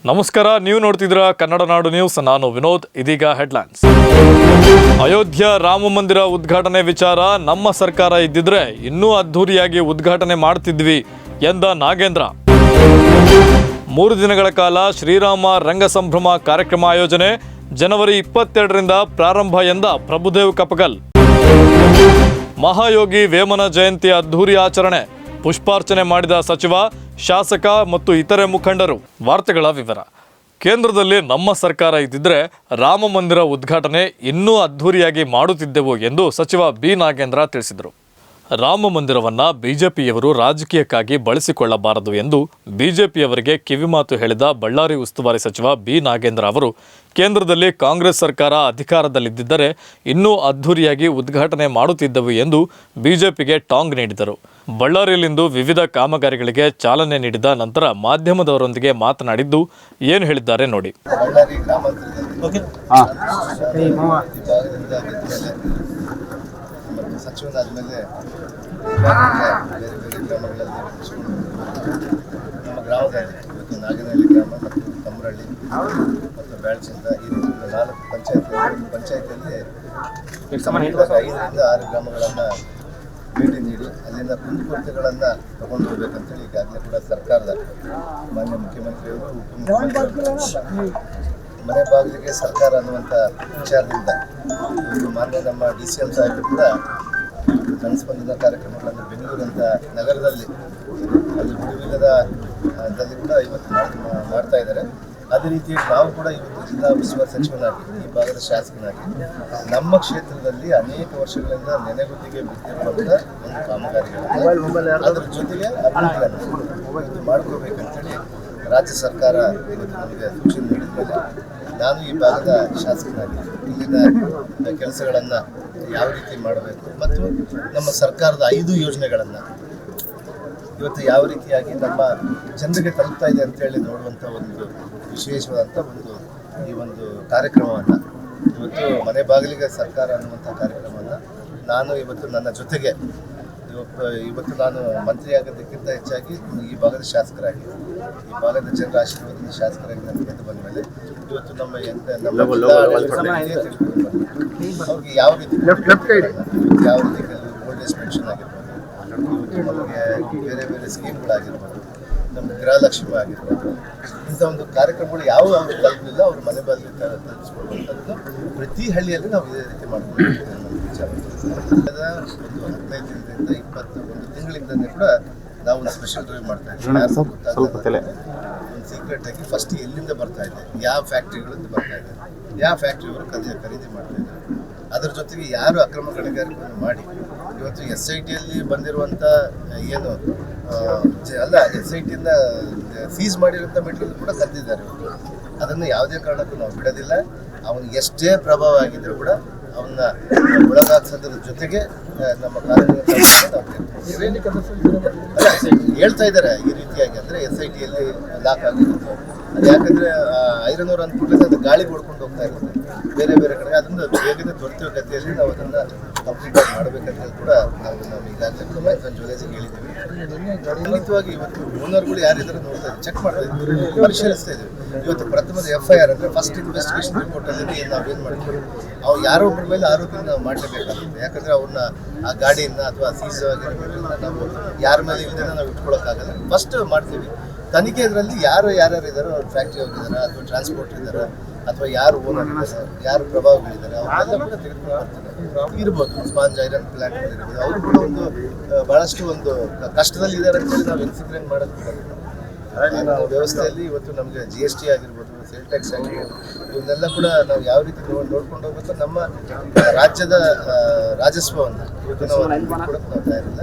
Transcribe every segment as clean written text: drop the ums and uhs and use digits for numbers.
ನಮಸ್ಕಾರ, ನೀವು ನೋಡ್ತಿದ್ದೀರಾ ಕನ್ನಡ ನಾಡು ನ್ಯೂಸ್. ನಾನು ವಿನೋದ್. ಇದೀಗ ಹೆಡ್ಲೈನ್ಸ್. ಅಯೋಧ್ಯ ರಾಮ ಮಂದಿರ ಉದ್ಘಾಟನೆ ವಿಚಾರ ನಮ್ಮ ಸರ್ಕಾರ ಇದ್ದಿದ್ರೆ ಇನ್ನೂ ಅದ್ಧೂರಿಯಾಗಿ ಉದ್ಘಾಟನೆ ಮಾಡ್ತಿದ್ವಿ ಎಂದ ನಾಗೇಂದ್ರ. 3 ದಿನಗಳ ಕಾಲ ಶ್ರೀರಾಮ ರಂಗ ಸಂಭ್ರಮ ಕಾರ್ಯಕ್ರಮ ಆಯೋಜನೆ, ಜನವರಿ 22ರಿಂದ ಪ್ರಾರಂಭ ಎಂದ ಪ್ರಭುದೇವ್ ಕಪಗಲ್. ಮಹಾಯೋಗಿ ವೇಮನ ಜಯಂತಿ ಅದ್ಧೂರಿ ಆಚರಣೆ, ಪುಷ್ಪಾರ್ಚನೆ ಮಾಡಿದ ಸಚಿವ, ಶಾಸಕ ಮತ್ತು ಇತರೆ ಮುಖಂಡರು. ವಾರ್ತೆಗಳ ವಿವರ. ಕೇಂದ್ರದಲ್ಲಿ ನಮ್ಮ ಸರ್ಕಾರ ಇದ್ದಿದ್ರೆ ರಾಮ ಮಂದಿರ ಉದ್ಘಾಟನೆ ಇನ್ನೂ ಅದ್ಧೂರಿಯಾಗಿ ಮಾಡುತ್ತಿದ್ದೆವು ಎಂದು ಸಚಿವ ಬಿ ನಾಗೇಂದ್ರ ತಿಳಿಸಿದರು. ರಾಮ ಮಂದಿರವನ್ನು ಬಿಜೆಪಿಯವರು ರಾಜಕೀಯಕ್ಕಾಗಿ ಬಳಸಿಕೊಳ್ಳಬಾರದು ಎಂದು ಬಿಜೆಪಿಯವರಿಗೆ ಕಿವಿಮಾತು ಹೇಳಿದ ಬಳ್ಳಾರಿ ಉಸ್ತುವಾರಿ ಸಚಿವ ಬಿ ನಾಗೇಂದ್ರ ಅವರು, ಕೇಂದ್ರದಲ್ಲಿ ಕಾಂಗ್ರೆಸ್ ಸರ್ಕಾರ ಅಧಿಕಾರದಲ್ಲಿದ್ದರೆ ಇನ್ನೂ ಅದ್ಧೂರಿಯಾಗಿ ಉದ್ಘಾಟನೆ ಮಾಡುತ್ತಿದ್ದವು ಎಂದು ಬಿಜೆಪಿಗೆ ಟಾಂಗ್ ನೀಡಿದರು. ಬಳ್ಳಾರಿಯಲ್ಲಿಂದು ವಿವಿಧ ಕಾಮಗಾರಿಗಳಿಗೆ ಚಾಲನೆ ನೀಡಿದ ನಂತರ ಮಾಧ್ಯಮದವರೊಂದಿಗೆ ಮಾತನಾಡಿದ್ದು ಏನು ಹೇಳಿದ್ದಾರೆ ನೋಡಿ. ಸಚಿವನಾದ ಮೇಲೆ ಬೇರೆ ಬೇರೆ ಗ್ರಾಮಗಳಲ್ಲಿ ನಮ್ಮ ಗ್ರಾಮದಲ್ಲಿ ಇವತ್ತು ನಾಗನಹಳ್ಳಿ ಗ್ರಾಮ ಮತ್ತು ತಮ್ಮರಳ್ಳಿ ಮತ್ತು ಬ್ಯಾಳ್ಚಿಂದ ಈ ರೀತಿ 4 ಪಂಚಾಯತಿಯಲ್ಲಿ 5ರಿಂದ 6 ಗ್ರಾಮಗಳನ್ನು ಭೇಟಿ ನೀಡಿ ಅಲ್ಲಿಂದ ಕುಂದುಕೊರತೆಗಳನ್ನು ತಗೊಂಡು ಹೋಗ್ಬೇಕಂತೇಳಿ ಈಗಾಗಲೇ ಕೂಡ ಸರ್ಕಾರದ ಮಾನ್ಯ ಮುಖ್ಯಮಂತ್ರಿಯವರು, ಉಪಮುಖ್ಯಮಂತ್ರಿಗಳು ಮನೆ ಬಾಗಿಲಿಗೆ ಸರ್ಕಾರ ಅನ್ನುವಂಥ ವಿಚಾರದಿಂದ ಮಾನ್ಯ ನಮ್ಮ DCM ಸಾಹೇಬರು ಕೂಡ ಜನಸ್ಪಂದನ ಕಾರ್ಯಕ್ರಮಗಳನ್ನು ಬೆಂಗಳೂರಂಥ ನಗರದಲ್ಲಿ ಅಲ್ಲಿ ಬಿಡುವಿಲ್ಲದಲ್ಲಿ ಕೂಡ ಇವತ್ತು ಮಾಡ್ತಾ ಇದ್ದಾರೆ. ಅದೇ ರೀತಿ ನಾವು ಕೂಡ ಇವತ್ತು ಜಿಲ್ಲಾ ಉಸ್ತುವಾರಿ ಸಚಿವನಾಗಿ, ಈ ಭಾಗದ ಶಾಸಕನಾಗಿ, ನಮ್ಮ ಕ್ಷೇತ್ರದಲ್ಲಿ ಅನೇಕ ವರ್ಷಗಳಿಂದ ನೆನೆಗುದಿಗೆ ಬಿದ್ದಿರುವಂಥ ಒಂದು ಕಾಮಗಾರಿಗಳನ್ನು ಅದರ ಜೊತೆಗೆ ಅಭಿವೃದ್ಧಿಯನ್ನು ಮಾಡ್ಕೋಬೇಕಂತೇಳಿ ರಾಜ್ಯ ಸರ್ಕಾರ ಇವತ್ತು ನಮಗೆ ಸೂಚನೆ ನೀಡಿದ ಮೇಲೆ ನಾನು ಈ ಭಾಗದ ಶಾಸಕನಾಗಿ ಇಲ್ಲಿನ ಕೆಲಸಗಳನ್ನು ಯಾವ ರೀತಿ ಮಾಡಬೇಕು ಮತ್ತು ನಮ್ಮ ಸರ್ಕಾರದ 5 ಯೋಜನೆಗಳನ್ನು ಇವತ್ತು ಯಾವ ರೀತಿಯಾಗಿ ನಮ್ಮ ಜನರಿಗೆ ತಲುಪ್ತಾ ಇದೆ ಅಂತೇಳಿ ನೋಡುವಂಥ ಒಂದು ವಿಶೇಷವಾದಂಥ ಈ ಒಂದು ಕಾರ್ಯಕ್ರಮವನ್ನು, ಇವತ್ತು ಮನೆ ಬಾಗಿಲಿಗೆ ಸರ್ಕಾರ ಅನ್ನುವಂಥ ಕಾರ್ಯಕ್ರಮವನ್ನು ನಾನು ಇವತ್ತು ನನ್ನ ಜೊತೆಗೆ ಇವತ್ತು ನಾನು ಮಂತ್ರಿ ಆಗೋದಕ್ಕಿಂತ ಹೆಚ್ಚಾಗಿ ಈ ಭಾಗದ ಶಾಸಕರಾಗಿ, ಈ ಭಾಗದ ಜನರ ಆಶೀರ್ವಾದದ ಶಾಸಕರಾಗಿ ನಾನು ಗೆದ್ದು ಬಂದ ಮೇಲೆ ಇವತ್ತು ಅವ್ರಿಗೆ ಯಾವ ರೀತಿ ಓಲ್ಡ್ ಏಜ್ ಪೆನ್ಷನ್ ಆಗಿರ್ಬೋದು, ಇವತ್ತು ನಮಗೆ ಬೇರೆ ಬೇರೆ ಸ್ಕೀಮ್ಗಳಾಗಿರ್ಬೋದು, ನಮ್ಮ ಗೃಹಲಕ್ಷ್ಮಿ ಆಗಿರ್ಬೋದು, ಇಂಥ ಒಂದು ಕಾರ್ಯಕ್ರಮಗಳು ಯಾವ ತಲುಪಲಿಲ್ಲ ಅವ್ರ ಮನೆ ಬಾಗಿಲು ತಲುಪಿಸ್ಕೊಡುವಂಥದ್ದು ಪ್ರತಿ ಹಳ್ಳಿಯಲ್ಲಿ ನಾವು ಇದೇ ರೀತಿ ಮಾಡ್ಕೊಂಡು ವಿಚಾರ. ಒಂದು 15 ದಿನದಿಂದ 21 ತಿಂಗಳಿಂದಲೇ ಕೂಡ ನಾವು ಒಂದು ಸ್ಪೆಷಲ್ ಡ್ರೈವ್ ಮಾಡ್ತಾ ಇದ್ದೀವಿ. ಒಂದು ಸೀಕ್ರೆಟ್ ಆಗಿ ಫಸ್ಟ್ ಎಲ್ಲಿಂದ ಬರ್ತಾ ಇದೆ, ಯಾವ ಫ್ಯಾಕ್ಟ್ರಿಗಳಿಂದ ಬರ್ತಾ ಇದೆ, ಯಾವ ಫ್ಯಾಕ್ಟ್ರಿಯವರು ಖರೀದಿ ಮಾಡ್ತಾ ಇದ್ದಾರೆ, ಅದರ ಜೊತೆಗೆ ಯಾರು ಅಕ್ರಮ ಗಣಿಗಾರಿಕೆಯನ್ನು ಮಾಡಿ ಇವತ್ತು SITಯಲ್ಲಿ ಬಂದಿರುವಂಥ ಏನು ಅಲ್ಲ SITಯಿಂದ ಸೀಸ್ ಮಾಡಿರುವಂಥ ಮೆಟೀರಿಯಲ್ ಕೂಡ ಕದ್ದಿದ್ದಾರೆ. ಅದನ್ನು ಯಾವುದೇ ಕಾರಣಕ್ಕೂ ನಾವು ಬಿಡೋದಿಲ್ಲ. ಅವನು ಎಷ್ಟೇ ಪ್ರಭಾವ ಆಗಿದ್ದರೂ ಕೂಡ ಅವನ್ನ ಒಳಗಾಗ್ಸೋದ್ರ ಜೊತೆಗೆ ನಮ್ಮ ಹೇಳ್ತಾ ಇದ್ದಾರೆ ಈ ರೀತಿಯಾಗಿ. ಅಂದರೆ SITಯಲ್ಲಿ ಲಾಕ್ ಆಗಿರುತ್ತೆ, ಅದು ಯಾಕಂದರೆ ಐರನ್ ಓರ್ ಅಂದ್ಬಿಟ್ಟು ಅದು ಗಾಳಿಗೆ ಹೊಡ್ಕೊಂಡು ಹೋಗ್ತಾ ಇರುತ್ತೆ ಬೇರೆ ಬೇರೆ ಕಡೆ. ಅದನ್ನು ಬೇಗನೆ ತ್ವರಿತ ಗತಿಯಲ್ಲಿ ನಾವು ಅದನ್ನು ಕಂಪ್ಲೀಟಾಗಿ ಮಾಡಬೇಕಂತ ಕೂಡ ನಾವು ಈಗಾಗಲೇ ಜ್ಯುವೆಲರ್ಸಿಗೆ ಹೇಳಿದ್ದೀವಿ. ಖಂಡಿತವಾಗಿ ಇವತ್ತು ಓನರ್ಗಳು ಯಾರಿದ್ದಾರೆ ನೋಡ್ತಾ ಇದ್ದೀವಿ, ಚೆಕ್ ಮಾಡ್ತಾ ಇದ್ದೀವಿ, ಪರಿಶೀಲಿಸ್ತಾ ಇದ್ದೀವಿ. ಇವತ್ತು ಪ್ರಥಮದ FIR ಅಂದರೆ ಫಸ್ಟ್ ಇನ್ವೆಸ್ಟಿಗೇಷನ್ ರಿಪೋರ್ಟಲ್ಲಿ ನಾವೇನು ಮಾಡ್ತೀವಿ, ಅವ್ರು ಯಾರೋ ಒಬ್ಬರ ಮೇಲೆ ಆರೋಪಿನ ನಾವು ಮಾಡಲೇಬೇಕಾಗುತ್ತೆ. ಯಾಕಂದರೆ ಅವ್ರನ್ನ ಆ ಗಾಡಿಯನ್ನು ಅಥವಾ ಸೀಸ್ ಆಗಿರೋದ್ರಿಂದ ನಾವು ಯಾರ ಮೇಲೆ ಇಲ್ಲದೇ ನಾವು ಇಟ್ಕೊಳ್ಳೋಕ್ಕಾಗಲ್ಲ. ಫಸ್ಟ್ ಮಾಡ್ತೀವಿ ತನಿಖೆ. ಇದರಲ್ಲಿ ಯಾರ್ಯಾರು ಇದ್ದಾರೆ, ಅವ್ರು ಫ್ಯಾಕ್ಟ್ರಿ ಹೋಗಿದ್ದಾರೆ ಅಥವಾ ಟ್ರಾನ್ಸ್ಪೋರ್ಟ್ ಇದ್ದಾರೆ ಅಥವಾ ಯಾರು ಓನರ್ ಇದ್ದಾರೆ, ಯಾರು ಪ್ರಭಾವಗಳಿದ್ದಾರೆ, ಅವರೆಲ್ಲ ಕೂಡ ತೆಗೆದುಕೊಂಡು ಬರ್ತಾರೆ. ಇರ್ಬೋದು ಸ್ಪಾಂಜ್ ಐರನ್ ಪ್ಲಾಂಟ್ ಇರ್ಬೋದು, ಅವರು ಕೂಡ ಒಂದು ಭಾಳಷ್ಟು ಒಂದು ಕಷ್ಟದಲ್ಲಿ ಇದ್ದಾರೆ ಅಂತೇಳಿ ನಾವು ಇನ್ಸಿಗ್ರೆಂಟ್ ಮಾಡೋದು ನಾವು ವ್ಯವಸ್ಥೆಯಲ್ಲಿ. ಇವತ್ತು ನಮಗೆ GST ಆಗಿರ್ಬೋದು, ಸೇಲ್ ಟ್ಯಾಕ್ಸ್ ಆಗಿರ್ಬೋದು, ಇವನ್ನೆಲ್ಲ ಕೂಡ ನಾವು ಯಾವ ರೀತಿ ನೋಡ್ಕೊಂಡು ಹೋಗ್ಬೇಕು. ನಮ್ಮ ರಾಜ್ಯದ ರಾಜಸ್ವವನ್ನು ಇವತ್ತು ನಾವು ಕೊಡೋಕ್ಕೆ ನಾವು ತಯಾರಿಲ್ಲ.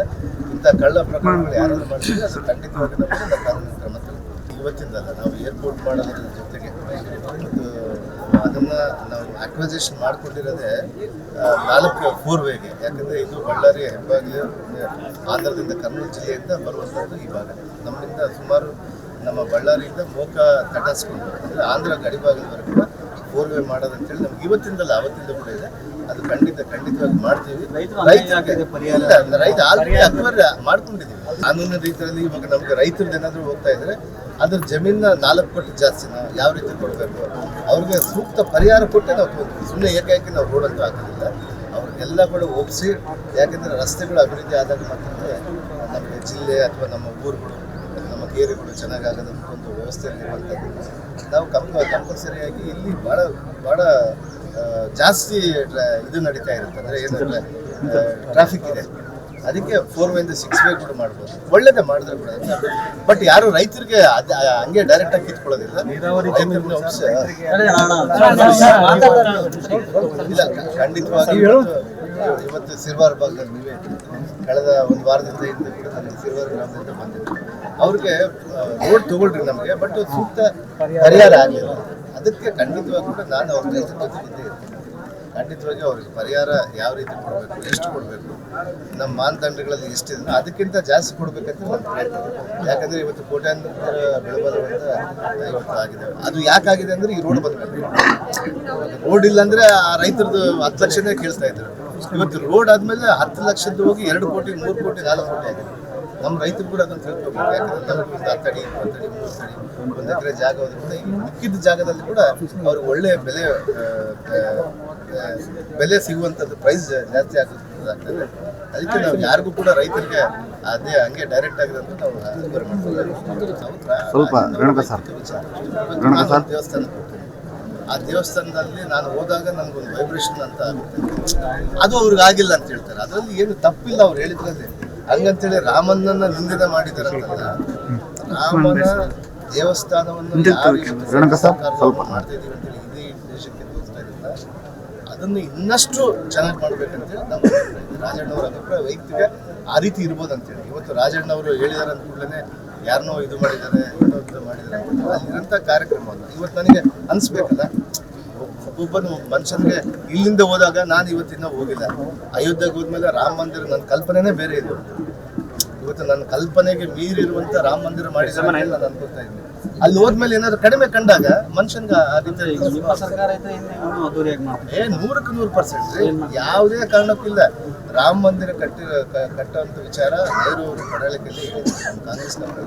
ಇಂಥ ಕಳ್ಳ ಪ್ರಕರಣಗಳು ಯಾರಾದ್ರೂ ಮಾಡ್ತೀವಿ ಅದು ಖಂಡಿತವಾಗಿ ನಾವು ಕಾನೂನು ಕ್ರಮ ಇವತ್ತಿಂದಲ್ಲ. ನಾವು ಏರ್ಪೋರ್ಟ್ ಮಾಡೋದ್ರ ಜೊತೆಗೆ ಮತ್ತು ಅದನ್ನು ನಾವು ಅಕ್ವಿಸೇಷನ್ ಮಾಡಿಕೊಂಡಿರೋದೇ 4 ವೇಗೆ. ಯಾಕಂದರೆ ಇದು ಬಳ್ಳಾರಿ ಹೆಬ್ಬಾಗಿಲು ಆಂಧ್ರದಿಂದ ಕರ್ನೂಲು ಜಿಲ್ಲೆಯಿಂದ ಬರುವಂಥದ್ದು ಈ ಭಾಗ. ನಮ್ಮಿಂದ ಸುಮಾರು ನಮ್ಮ ಬಳ್ಳಾರಿಯಿಂದ ಮೋಕ ತಟಾಸ್ಕೊಂಡು ಅಂದರೆ ಆಂಧ್ರ ಗಡಿಭಾಗದವರೆಗೂ 4 ವೇ ಮಾಡೋದಂತೇಳಿ ನಮ್ಗೆ ಇವತ್ತಿಂದಲ್ಲ ಅವತ್ತಿಂದ ಕೂಡ ಇದೆ. ಅದು ಖಂಡಿತವಾಗಿ ಮಾಡ್ತೀವಿ. ರೈತ ಆಲ್ರೆಡಿ ಅಕ್ವೈರ್ ಮಾಡ್ಕೊಂಡಿದ್ದೀವಿ ಕಾನೂನಿನ ರೀತಿಯಲ್ಲಿ. ಇವಾಗ ನಮ್ಗೆ ರೈತರದ್ದು ಏನಾದರೂ ಹೋಗ್ತಾ ಇದ್ರೆ ಅದ್ರ ಜಮೀನ 4 ಪಟ್ಟು ಜಾಸ್ತಿನ ಯಾವ ರೀತಿ ಕೊಡಬೇಕು, ಅವ್ರಿಗೆ ಸೂಕ್ತ ಪರಿಹಾರ ಕೊಟ್ಟೆ ನಾವು ತಗೊಂಡ್ವಿ. ಸುಮ್ಮನೆ ಏಕಾಏಕಿ ನಾವು ರೋಡ್ ಅಂತೂ ಹಾಕೋದಿಲ್ಲ. ಅವ್ರಿಗೆಲ್ಲ ಕೂಡ ಒಪ್ಪಿಸಿ, ಯಾಕೆಂದರೆ ರಸ್ತೆಗಳು ಅಭಿವೃದ್ಧಿ ಆದಾಗ ಮಾತ್ರ ನಮಗೆ ಜಿಲ್ಲೆ ಅಥವಾ ನಮ್ಮ ಊರುಗಳು ನಮ್ಮ ಕೇರಿಗಳು ಚೆನ್ನಾಗಾಗೋದಂತ ಒಂದು ವ್ಯವಸ್ಥೆಯಲ್ಲಿರುವಂಥದ್ದು. ನಾವು ಕಂಪಲ್ಸರಿಯಾಗಿ ಇಲ್ಲಿ ಭಾಳ ಜಾಸ್ತಿ ಇದು ನಡೀತಾ ಇರುತ್ತೆ. ಅಂದರೆ ಏನಂದರೆ ಟ್ರಾಫಿಕ್ ಇದೆ, ಅದಕ್ಕೆ 4 ವೇಯಿಂದ 6 ವೇ ಕೂಡ ಮಾಡ್ಬೋದು. ಒಳ್ಳೇದೇ ಮಾಡಿದ್ರೆ ಕೂಡ, ಬಟ್ ಯಾರು ರೈತರಿಗೆ ಹಂಗೆ ಡೈರೆಕ್ಟಾಗಿ ಕಿತ್ಕೊಳ್ಳೋದಿಲ್ಲ. ರೈತರನ್ನ ಒಪ್ಪಿಸಿ ಇಲ್ಲ, ಖಂಡಿತವಾಗಿ ಇವತ್ತು ಸಿರ್ವಾರ ಭಾಗದಲ್ಲಿ ನೀವೇ ಕಳೆದ ಒಂದು ವಾರದಿಂದ ಹಿಂದೆ ಕೂಡ ನನಗೆ ಸಿರ್ವಾರ ಗ್ರಾಮದಿಂದ ಬಂದಿದ್ದೆ. ಅವ್ರಿಗೆ ರೋಡ್ ತಗೊಳ್ರಿ ನಮಗೆ, ಬಟ್ ಸೂಕ್ತ ಪರಿಹಾರ ಆಗಲಿಲ್ಲ. ಅದಕ್ಕೆ ಖಂಡಿತವಾಗಿ ಕೂಡ ನಾನು ಅವ್ರ ರೈತರ ಜೊತೆ ಇದ್ದೇ ಇರ್ತೀನಿ. ಖಂಡಿತವಾಗಿ ಅವ್ರಿಗೆ ಪರಿಹಾರ ಯಾವ ರೀತಿ ಕೊಡಬೇಕು, ಎಷ್ಟು ಕೊಡಬೇಕು, ನಮ್ಮ ಮಾನದಂಡಗಳಲ್ಲಿ ಎಷ್ಟಿದೆ ಅದಕ್ಕಿಂತ ಜಾಸ್ತಿ ಕೊಡಬೇಕಂತ ನನ್ನ ಪ್ರಯತ್ನ. ಯಾಕಂದರೆ ಇವತ್ತು ಕೋಟ್ಯಾಂತರ ಬೆಳೆಬಲವಂತ ಇವತ್ತು ಆಗಿದೆ. ಅದು ಯಾಕಾಗಿದೆ ಅಂದರೆ ಈ ರೋಡ್ ಬಂದಮೇಲೆ. ರೋಡ್ ಇಲ್ಲ ಅಂದರೆ ಆ ರೈತರದ್ದು 10 ಲಕ್ಷನೇ ಕೇಳ್ತಾ ಇದ್ರು. ಇವತ್ತು ರೋಡ್ ಆದಮೇಲೆ 10 ಲಕ್ಷದ್ದು ಹೋಗಿ 2 ಕೋಟಿ 3 ಕೋಟಿ 4 ಕೋಟಿ ಆಗಿದೆ. ನಮ್ಮ ರೈತರು ಕೂಡ ಅದನ್ನು ತಿಳ್ಕೊಬೇಕು. ಯಾಕಂದರೆ ನಮಗೆ ಒಂದು 10 ಅಡಿ 20 ಅಡಿ 30 ಅಡಿ 1 ಎಕರೆ ಜಾಗ ಹೋದ್ರೂ ಕೂಡ ಈ ಮಿಕ್ಕಿದ ಜಾಗದಲ್ಲಿ ಕೂಡ ಅವ್ರಿಗೆ ಒಳ್ಳೆಯ ಬೆಲೆ ಸಿಗುವಂಥದ್ದು, ಪ್ರೈಸ್ ಜಾಸ್ತಿ ಆಗ್ತದೆ. ಅದಕ್ಕೆ ನಾವು ಯಾರಿಗೂ ಕೂಡ ರೈತರಿಗೆ ಅದೇ ಹಂಗೆ ಡೈರೆಕ್ಟ್ ಆಗಿರೋದು ನಾವು ದೇವಸ್ಥಾನಕ್ಕೆ ಹೋಗ್ತೀವಿ. ಆ ದೇವಸ್ಥಾನದಲ್ಲಿ ನಾನು ಹೋದಾಗ ನನಗೊಂದು ವೈಬ್ರೇಷನ್ ಅಂತ ಆಗುತ್ತೆ. ಅದು ಅವ್ರಿಗೆ ಆಗಿಲ್ಲ ಅಂತ ಹೇಳ್ತಾರೆ. ಅದರಲ್ಲಿ ಏನು ತಪ್ಪಿಲ್ಲ ಅವ್ರು ಹೇಳಿದ್ರಲ್ಲಿ. ಹಂಗಂತೇಳಿ ರಾಮನನ್ನ ನಿಂದನೆ ಮಾಡಿದಾರಂತಲ್ಲ. ರಾಮನ ದೇವಸ್ಥಾನವನ್ನು ಮಾಡ್ತಾ ಇದೀವಿ ಅಂತೇಳಿ ಇಡೀ ದೇಶಕ್ಕೆ ತೋರಿಸ್ತಾ ಇದ್ದಿಲ್ಲ. ಅದನ್ನು ಇನ್ನಷ್ಟು ಚೆನ್ನಾಗಿ ಮಾಡ್ಬೇಕಂತೇಳಿ ನಮ್ಮ ರಾಜಣ್ಣವರ ಅಭಿಪ್ರಾಯ ವೈಯಕ್ತಿಕ ಆ ರೀತಿ ಇರ್ಬೋದು ಅಂತೇಳಿ. ಇವತ್ತು ರಾಜಣ್ಣವರು ಹೇಳಿದಾರೆ ಅಂದ ಕೂಡಲೇ ಯಾರನ್ನೋ ಇದು ಮಾಡಿದ್ದಾರೆ, ಇನ್ನೊಂದು ಮಾಡಿದ್ದಾರೆ ಅಲ್ಲಿರೋಂಥ ಕಾರ್ಯಕ್ರಮವನ್ನು ಇವತ್ತು ನನಗೆ ಅನಿಸ್ಬೇಕಲ್ಲ. ಒಬ್ಬೊಬ್ಬನು ಮನುಷ್ಯನಿಗೆ ಇಲ್ಲಿಂದ ಹೋದಾಗ ನಾನು ಇವತ್ತಿನ ಹೋಗಿಲ್ಲ. ಅಯೋಧ್ಯೆಗೆ ಹೋದ್ಮೇಲೆ ರಾಮ ಮಂದಿರ ನನ್ನ ಕಲ್ಪನೆನೇ ಬೇರೆ ಇದು. ಇವತ್ತು ನನ್ನ ಕಲ್ಪನೆಗೆ ಮೀರಿರುವಂಥ ರಾಮ ಮಂದಿರ ಮಾಡಿದ್ದಾರೆ ನಾನು ಅನ್ಕೋತಾ ಇದ್ದೀನಿ. ಅಲ್ಲಿ ಹೋದ್ಮೇಲೆ ಏನಾದ್ರು ಕಡಿಮೆ ಕಂಡಾಗ ಮನುಷ್ಯನ್ಗೆ ಆ ರೀತಿ 100% ಯಾವುದೇ ಕಾರಣಕ್ಕಿಲ್ಲ. ರಾಮ ಮಂದಿರ ಕಟ್ಟುವಂಥ ವಿಚಾರ ನೆಹರು ಅವರು ಪ್ರಣಾಳಿಕೆಯಲ್ಲಿ ನಮ್ಮ ಕಾಂಗ್ರೆಸ್ನವರು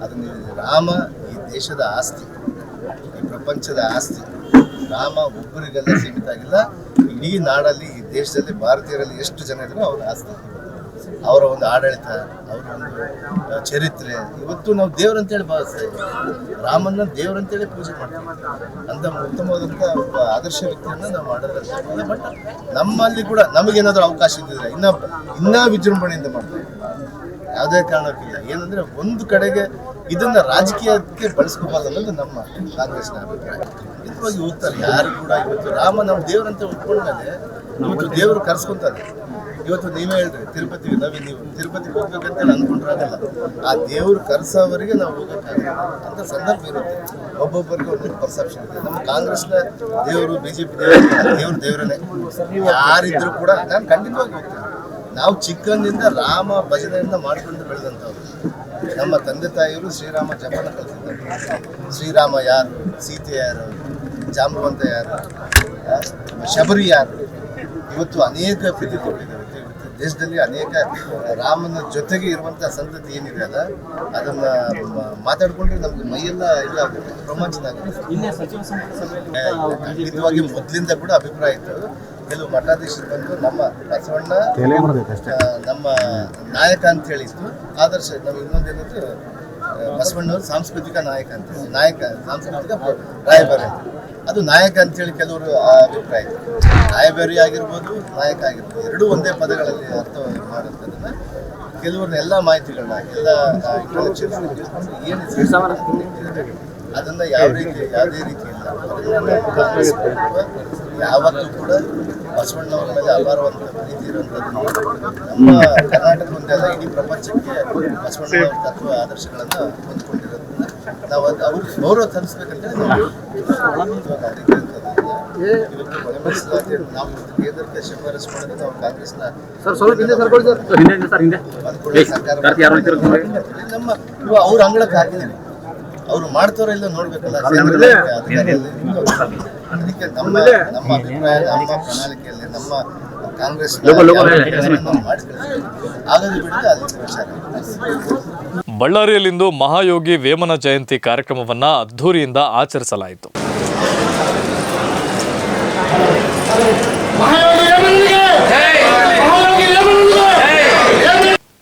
ಅದನ್ನು ರಾಮ ಈ ದೇಶದ ಆಸ್ತಿ, ಈ ಪ್ರಪಂಚದ ಆಸ್ತಿ. ರಾಮ ಒಬ್ಬರಿಗೆಲ್ಲ ಸೀಮಿತ ಆಗಿಲ್ಲ. ಇಡೀ ನಾಡಲ್ಲಿ ಈ ದೇಶದಲ್ಲಿ ಭಾರತೀಯರಲ್ಲಿ ಎಷ್ಟು ಜನ ಇದ್ರು ಅವರ ಆಸ್ತಿ, ಅವರ ಒಂದು ಆಡಳಿತ, ಅವರ ಒಂದು ಚರಿತ್ರೆ ಇವತ್ತು ನಾವು ದೇವರಂತೇಳಿ ಭಾವಿಸ್ತಾ ಇದ್ದೀವಿ. ರಾಮನ್ನ ದೇವರಂತೇಳಿ ಪೂಜೆ ಮಾಡ್ತೀವಿ. ಅಂತ ಉತ್ತಮವಾದಂಥ ಒಬ್ಬ ಆದರ್ಶ ವ್ಯಕ್ತಿಯನ್ನು ನಾವು ಮಾಡೋದ್ರಿಂದ. ಬಟ್ ನಮ್ಮಲ್ಲಿ ಕೂಡ ನಮಗೇನಾದರೂ ಅವಕಾಶ ಇದ್ದಿದ್ರೆ ಇನ್ನೂ ವಿಜೃಂಭಣೆಯಿಂದ ಮಾಡ್ತೀವಿ. ಯಾವುದೇ ಕಾರಣಕ್ಕಿಲ್ಲ. ಏನಂದರೆ ಒಂದು ಕಡೆಗೆ ಇದನ್ನ ರಾಜಕೀಯಕ್ಕೆ ಬಳಸ್ಕೋಬಾರ್ದು ಅನ್ನೋದು ನಮ್ಮ ಕಾಂಗ್ರೆಸ್ನ ಅಭಿಪ್ರಾಯ. ಖಂಡಿತವಾಗಿ ಹೋಗ್ತಾರೆ ಯಾರು ಕೂಡ. ಇವತ್ತು ರಾಮ ನಮ್ಮ ದೇವರಂತೆ ಒಪ್ಕೊಂಡ್ಮೇಲೆ ಇವತ್ತು ದೇವರು ಕರ್ಸ್ಕೊಂತಾರೆ. ಇವತ್ತು ನೀವೇ ಹೇಳ್ರಿ ತಿರುಪತಿಗೆ ನೀವು ತಿರುಪತಿಗೆ ಹೋಗ್ಬೇಕಂತ ಅನ್ಕೊಂಡ್ರಾಗಲ್ಲ. ಆ ದೇವ್ರು ಕರ್ಸೋವರೆಗೆ ನಾವು ಹೋಗೋಕ್ಕಾಗಲ್ಲ ಅಂತ ಸಂದರ್ಭ ಇರುತ್ತೆ. ಒಬ್ಬೊಬ್ಬರಿಗೆ ಒಂದೊಂದು ಪರ್ಸೆಪ್ಷನ್ ಇದೆ. ನಮ್ಮ ಕಾಂಗ್ರೆಸ್ನ ದೇವರು, BJP ದೇವರೇ ಯಾರಿದ್ರು ಕೂಡ ನಾನು ಖಂಡಿತವಾಗಿ ಹೋಗ್ತೇನೆ. ನಾವು ಚಿಕ್ಕಂದಿಂದ ರಾಮ ಭಜನೆಯಿಂದ ಮಾಡಿಕೊಂಡು ಬೆಳೆದಂಥವ್ರು. ನಮ್ಮ ತಂದೆ ತಾಯಿಯವರು ಶ್ರೀರಾಮ ಜಪನ ಕಲಿತಿದ್ದಾರೆ. ಶ್ರೀರಾಮ ಯಾರು, ಸೀತೆ ಯಾರು, ಜಾಂಬವಂತ ಯಾರು, ಶಬರಿ ಯಾರು, ಇವತ್ತು ಅನೇಕ ಪ್ರತಿನಿಧಿಗಳಿದ್ದಾವೆ ದೇಶದಲ್ಲಿ. ಅನೇಕ ರಾಮನ ಜೊತೆಗೆ ಇರುವಂಥ ಸಂತತಿ ಏನಿದೆ ಅಲ್ಲ, ಅದನ್ನು ಮಾತಾಡ್ಕೊಂಡ್ರೆ ನಮ್ಗೆ ಮೈಯೆಲ್ಲ ಇಲ್ಲ ಆಗುತ್ತೆ, ರೋಮಾಂಚನ ಆಗುತ್ತೆ. ಖಂಡಿತವಾಗಿ ಮೊದಲಿಂದ ಕೂಡ ಅಭಿಪ್ರಾಯ ಇತ್ತು. ಕೆಲವು ಮಠಾಧೀಶರು ಬಂದು ನಮ್ಮ ಬಸವಣ್ಣ ನಮ್ಮ ನಾಯಕ ಅಂತ ಹೇಳಿತ್ತು. ಆದರ್ಶ ನಾವು ಇನ್ನೊಂದೇನಿತ್ತು, ಬಸವಣ್ಣವರು ಸಾಂಸ್ಕೃತಿಕ ನಾಯಕ ಅಂತ, ಸಾಂಸ್ಕೃತಿಕ ರಾಯಭಾರಿ ಅಂತ. ಅದು ನಾಯಕ ಅಂತೇಳಿ ಕೆಲವರು ಅಭಿಪ್ರಾಯ ಇತ್ತು. ರಾಯಭಾರಿ ಆಗಿರ್ಬೋದು, ನಾಯಕ ಆಗಿರ್ಬೋದು, ಎರಡೂ ಒಂದೇ ಪದಗಳಲ್ಲಿ ಅರ್ಥ ಮಾಡುವಂಥದ್ದನ್ನು ಕೆಲವ್ರನ್ನ ಎಲ್ಲ ಮಾಹಿತಿಗಳನ್ನ ಎಲ್ಲ ಇಂಟೆಲೆಕ್ಚುಯಲ್ಸ್ ಏನು ಅದನ್ನು ಯಾವುದೇ ರೀತಿ ಇಲ್ಲ. ಯಾವತ್ತೂ ಕೂಡ ಬಸವಣ್ಣವರ ಮೇಲೆ ಅಪಾರವಾದಂಥ ಪ್ರೀತಿ ಇರುವಂಥದ್ದು ನಮ್ಮ ಕರ್ನಾಟಕ ಒಂದೆಲ್ಲ ಇಡೀ ಪ್ರಪಂಚಕ್ಕೆ ಬಸವಣ್ಣವರ ತತ್ವ ಆದರ್ಶಗಳನ್ನು ಹೊಂದ್ಕೊಂಡಿರೋದ್ರಿಂದ ನಾವು ಅವ್ರಿಗೆ ಗೌರವ ತರಿಸ್ಬೇಕಂತೇಳಿ ನಾವು ಇವತ್ತು ಮೀಸಲಾತಿ ನಾವು ಕೇಂದ್ರಕ್ಕೆ ಶಿಫಾರಸು ಮಾಡಿದ್ರೆ ನಾವು ಕಾಂಗ್ರೆಸ್ನ ನಮ್ಮ ಅವ್ರ ಅಂಗಳಕ್ಕೆ ಹಾಕಿದ್ದೀವಿ. ಅವ್ರು ಮಾಡ್ತಾರೋ ಇಲ್ಲ ನೋಡ್ಬೇಕಲ್ಲ. ಅದಕ್ಕೆ ನಮ್ಮ ಅಭಿಪ್ರಾಯ, ನಮ್ಮ ಪ್ರಣಾಳಿಕೆಯಲ್ಲಿ ನಮ್ಮ ಕಾಂಗ್ರೆಸ್ ಆಗದು ಬಿಡದೆ ಅಲ್ಲಿ ವಿಚಾರ. ಬಳ್ಳಾರಿಯಲ್ಲಿಂದು ಮಹಾಯೋಗಿ ವೇಮನ ಜಯಂತಿ ಕಾರ್ಯಕ್ರಮವನ್ನು ಅದ್ಧೂರಿಯಿಂದ ಆಚರಿಸಲಾಯಿತು.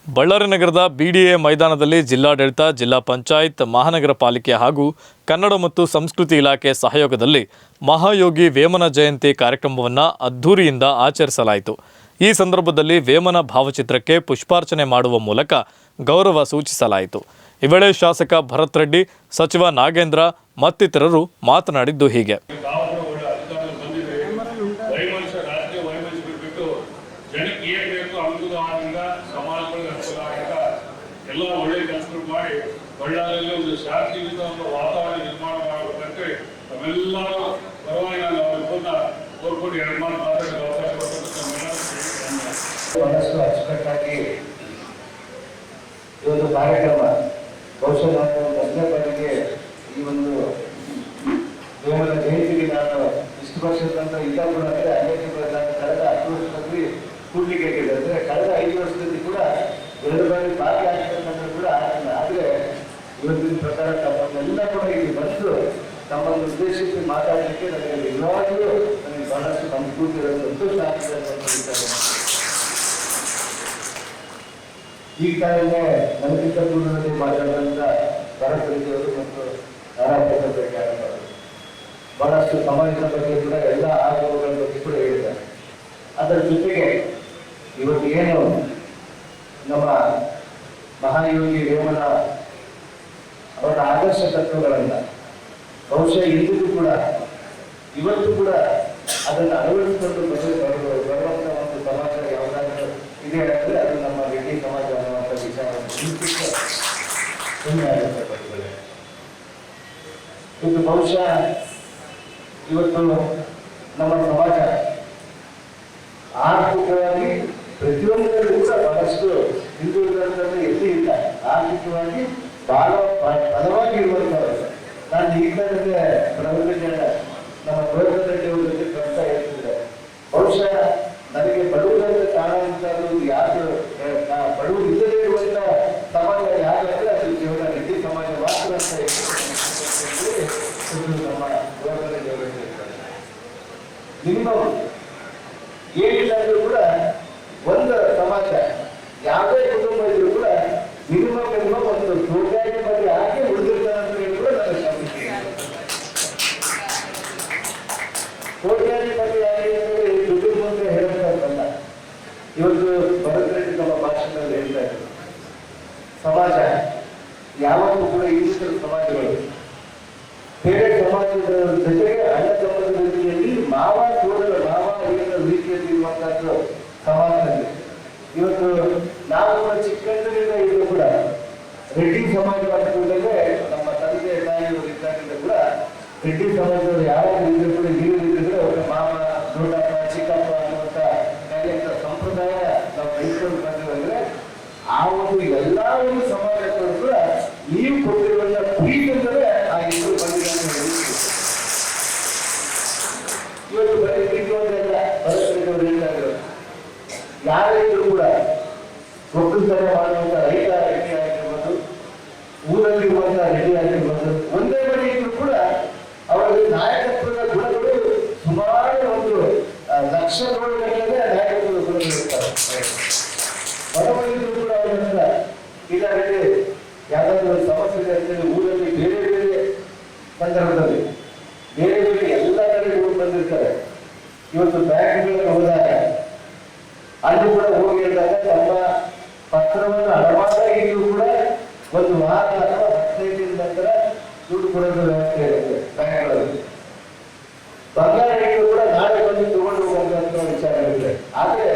ಬಳ್ಳಾರಿ ನಗರದ BDA ಮೈದಾನದಲ್ಲಿ ಜಿಲ್ಲಾಡಳಿತ, ಜಿಲ್ಲಾ ಪಂಚಾಯತ್, ಮಹಾನಗರ ಪಾಲಿಕೆ ಹಾಗೂ ಕನ್ನಡ ಮತ್ತು ಸಂಸ್ಕೃತಿ ಇಲಾಖೆ ಸಹಯೋಗದಲ್ಲಿ ಮಹಾಯೋಗಿ ವೇಮನ ಜಯಂತಿ ಕಾರ್ಯಕ್ರಮವನ್ನು ಅದ್ಧೂರಿಯಿಂದ ಆಚರಿಸಲಾಯಿತು. ಈ ಸಂದರ್ಭದಲ್ಲಿ ವೇಮನ ಭಾವಚಿತ್ರಕ್ಕೆ ಪುಷ್ಪಾರ್ಚನೆ ಮಾಡುವ ಮೂಲಕ ಗೌರವ ಸೂಚಿಸಲಾಯಿತು. ಈ ವೇಳೆ ಶಾಸಕ ಭರತ್ ರೆಡ್ಡಿ, ಸಚಿವ ನಾಗೇಂದ್ರ ಮತ್ತಿತರರು ಮಾತನಾಡಿದ್ದು ಹೀಗೆ. ಎಲ್ಲ ಒಳ್ಳೆ ಕೆಲಸಗಳು ಮಾಡಿ ಬಳ್ಳಾರಿಯಲ್ಲಿ ಒಂದು ಶಾಂತಿಯುತ ವಾತಾವರಣ ನಿರ್ಮಾಣ ಮಾಡಬೇಕಂತ ನಮ್ಮೆಲ್ಲರ ಪರವಾಗಿ ನಾನು ಅವ್ರನ್ನ ಕೋರ್ಕೊಂಡು 2 ಮಾತು ಮಾತಾಡಲು ಅವಕಾಶ ಬಹಳಷ್ಟು ಅಚ್ಚುಕಟ್ಟಾಗಿ ಈ ಒಂದು ಕಾರ್ಯಕ್ರಮ ಬಹುಶಃ ನಾನು 10ನೇ ಬಾರಿಗೆ ಈ ಒಂದು ವೇಮನ ಜಯಂತಿಗೆ ನಾನು ಇಷ್ಟು ವರ್ಷದಂತ ಇದ್ದಾಗೂ ಅಂದರೆ ಅನೇಕ ಕಳೆದ 10 ವರ್ಷದಲ್ಲಿ ಕೂಡ್ಲಿಕ್ಕೆ ಅಂದರೆ ಕಳೆದ 5 ವರ್ಷದಲ್ಲಿ ಕೂಡ 2 ಬಾರಿ ಬಾಕಿ ಆಗ್ತಕ್ಕಂಥ ಕೂಡ ಆಗಿಲ್ಲ. ಆದರೆ ಇವತ್ತಿನ ಪ್ರಕಾರ ತಮ್ಮನ್ನೆಲ್ಲ ಕೂಡ ಇಲ್ಲಿ ಬಂದು ತಮ್ಮನ್ನು ಉದ್ದೇಶಿಸಿ ಮಾತಾಡಲಿಕ್ಕೆ ನನಗೆ ನಿಜವಾಗಿಯೂ ನನಗೆ ಬಹಳಷ್ಟು ಸಂಸ್ಕೃತಿ ಸಂತೋಷ ಆಗ್ತದೆ ಅಂತ. ಈ ಕಾರಣವೇ ನನಗಿಂತ ದೂರದಲ್ಲಿ ಮಾತಾಡಿದಂಥ ಭರತ್ ರೆಡ್ಡಿ ಅವರು ಮತ್ತು ನಾರಾಯಣ ಬಹಳಷ್ಟು ಸಮಾಜದ ಬಗ್ಗೆ ಕೂಡ ಎಲ್ಲ ಆಗುವಗಳ ಬಗ್ಗೆ ಕೂಡ ಹೇಳಿದ್ದಾರೆ. ಅದರ ಜೊತೆಗೆ ಇವತ್ತು ಏನು ನಮ್ಮ ಮಹಾಯೋಗಿ ವೇಮನ ಅವರ ಆದರ್ಶ ತತ್ವಗಳನ್ನು ಬಹುಶಃ ಇಂದಿಗೂ ಕೂಡ ಇವತ್ತು ಕೂಡ ಅದನ್ನು ಅಳವಡಿಸಿಕೊಂಡು ಬರುವಂಥ ಒಂದು ಸಮಾಜ ಯಾವುದಾದ್ರೂ ಇದೆ ಅಂದರೆ ಅದು ನಮ್ಮ ರೆಡ್ಡಿ ಸಮಾಜ ಅನ್ನುವಂಥ ವಿಚಾರವನ್ನು ಹೆಮ್ಮೆ ಆಗುತ್ತೆ. ಇದು ಬಹುಶಃ ಇವತ್ತು ನಮ್ಮ ಸಮಾಜ ಆರ್ಥಿಕವಾಗಿ ಪ್ರತಿಯೊಂದರಲ್ಲೂ ಕೂಡ ಬಹಳಷ್ಟು ಹಿಂದುಳಿದಂತೆ ಎಲ್ಲಿ ಇಲ್ಲ. ಆರ್ಥಿಕವಾಗಿ ಬಹಳ ಬಲವಾಗಿ ಇರುವಂಥವ್ರು. ನಾನು ಈಗಾಗಲೇ ಪ್ರವೃತ್ತಿಗೆ ನಮ್ಮ ಪ್ರವೃತ್ತಿ ಜೊತೆ ಕಷ್ಟ ಹೇಳ್ತಿದ್ದೆ. ಬಹುಶಃ ನನಗೆ ಬಡವರಂತ ಕಾರಣವಂತದ್ದು ಯಾರು ಬಡವರು ಇಲ್ಲದೇ ಇರುವಂಥ ಸಮಾಜ ಯಾರಂದ್ರೆ ಅದು ಜೀವನ ರೆಡ್ಡಿ ಸಮಾಜ ಮಾತ್ರ ಅಂತ ನಮ್ಮ ಪ್ರವೃತ್ತಿ ಹೇಳ್ತಾರೆ. ಮಿನಿಮಮ್ ಏನಿಲ್ಲ ಅಂದ್ರೂ ಕೂಡ ಒಂದು ಸಮಾಜ ಯಾವುದೇ ಕುಟುಂಬ ಇದ್ರೂ ಕೂಡ ಮಿನಿಮಮ್ ಒಂದು ಕೋಟ್ಯಾಗಿ ಬಗ್ಗೆ ಹಾಕಿ ಉಳಿದಿರ್ತಾರೆ ಅಂತ ಹೇಳಿ ಕೂಡ ನನ್ನ ಶಾಸಕಿ ಕೋಟ್ಯಾಗಿ ಬಗ್ಗೆ ಯಾಕೆ ಕುಟುಂಬ ಅಂತ ಹೇಳೋಕ್ಕಲ್ಲ. ಇವತ್ತು ಭರತ್ ರೆಡ್ಡಿ ನಮ್ಮ ಭಾಷಣದಲ್ಲಿ ಹೇಳ್ತಾ ಇದ್ರು, ಸಮಾಜ ಯಾವತ್ತೂ ಕೂಡ ಇನ್ನಿತರ ಸಮಾಜಗಳು ಬೇರೆ ಸಮಾಜದ ಜೊತೆಗೆ ಅಣ್ಣ ತಮ್ಮದ ರೀತಿಯಲ್ಲಿ ಮಾವ ರೀತಿಯಲ್ಲಿ ಇರುವಂತಹದ್ದು ಸಮಾಜದಲ್ಲಿ. ಇವತ್ತು ನಾವು ಚಿಕ್ಕಂದಿನಿಂದ ಇದ್ರು ಕೂಡ ರೆಡ್ಡಿ ಸಮಾಜ ಕೂಡಲೇ ನಮ್ಮ ತಂದೆ ತಾಯಿಯವರು ಇದ್ದಾಗಿಂದ ಕೂಡ ರೆಡ್ಡಿ ಸಮಾಜದವರು ಯಾವಾಗ ಇದ್ರು ಕೂಡ ಹಿರಿಯರಿದ್ರೆ ಅವರ ಮಾಮ, ದೊಡ್ಡಪ್ಪ, ಚಿಕ್ಕಪ್ಪ ಅನ್ನುವಂಥ ಸಂಪ್ರದಾಯ ನಾವು ಬೆಳೆಸ್ಕೊಂಡು ಬಂದಿವಂದ್ರೆ ಆ ಒಂದು ಎಲ್ಲ ಒಂದು ಸಮಾಜಗಳು ಕೂಡ ನೀವು ಕೊಟ್ಟಿರುವಂತ ಪ್ರೀತಿಯಿಂದಲೇ ಆ ಇಬ್ಬರು ಬಂದಿದ್ದಾರೆ. ಇವತ್ತು ಬರೀ ಪ್ರೀತಿ ಒಂದೆಲ್ಲ ಭರತ್ ಹೇಳ್ತಾಗಿರೋದು ಯಾರಿದ್ರು ಕೂಡ ಒಕ್ಕಲ್ತನ ಮಾಡುವಂತ ರೈತ ರೆಡ್ಡಿ ಆಗಿರ್ಬೋದು, ಊರಲ್ಲಿರುವಂತಹ ರೆಡ್ಡಿ ಆಗಿರ್ಬೋದು, ಒಂದೇ ಬಳಿ ಇದ್ರು ಕೂಡ ಅವರಲ್ಲಿ ನಾಯಕತ್ವದ ಗುಣಗಳು ಸುಮಾರು ಒಂದು ಲಕ್ಷದೊಳಗಡೆ ನಾಯಕತ್ವದ ಗುಣಗಳು ಇರ್ತಾರೆ. ಹೊರಬಂದಿದ್ರು ಕೂಡ ಅವರ ಹತ್ರ ಇದಾಗಲಿ ಯಾವ್ದಾದ್ರು ಸಮಸ್ಯೆ ಇದೆ ಅಂತೇಳಿ ಊರಲ್ಲಿ ಬೇರೆ ಬೇರೆ ಸಂದರ್ಭದಲ್ಲಿ ಬೇರೆ ಬೇರೆ ಎಲ್ಲ ಕಡೆ ಹೋಗಿ ಬಂದಿರ್ತಾರೆ. ಇವತ್ತು ಬ್ಯಾಂಕ್ಗಳಿಗೆ ಹೋದಾಗ ಅಲ್ಲಿ ಕೂಡ ಹೋಗಿ ಹೇಳಿದಾಗ ತಮ್ಮ ಪತ್ರವನ್ನು ಅಡಮಾನಾಗಿಯೂ ಕೂಡ ಒಂದು ವಾರ ಅಥವಾ 15 ದಿನದ ನಂತರ ದುಡ್ಡು ಕೊಡೋದು ವ್ಯವಸ್ಥೆ ಇರುತ್ತೆ ಬ್ಯಾಂಕ್ಗಳಲ್ಲಿ. ಬಂಗಾರ ಹಿಡಿದು ಕೂಡ ನಾಳೆ ಬಂದು ತಗೊಂಡು ಹೋಗುವಂತ ವಿಚಾರ ಇರುತ್ತೆ. ಆದರೆ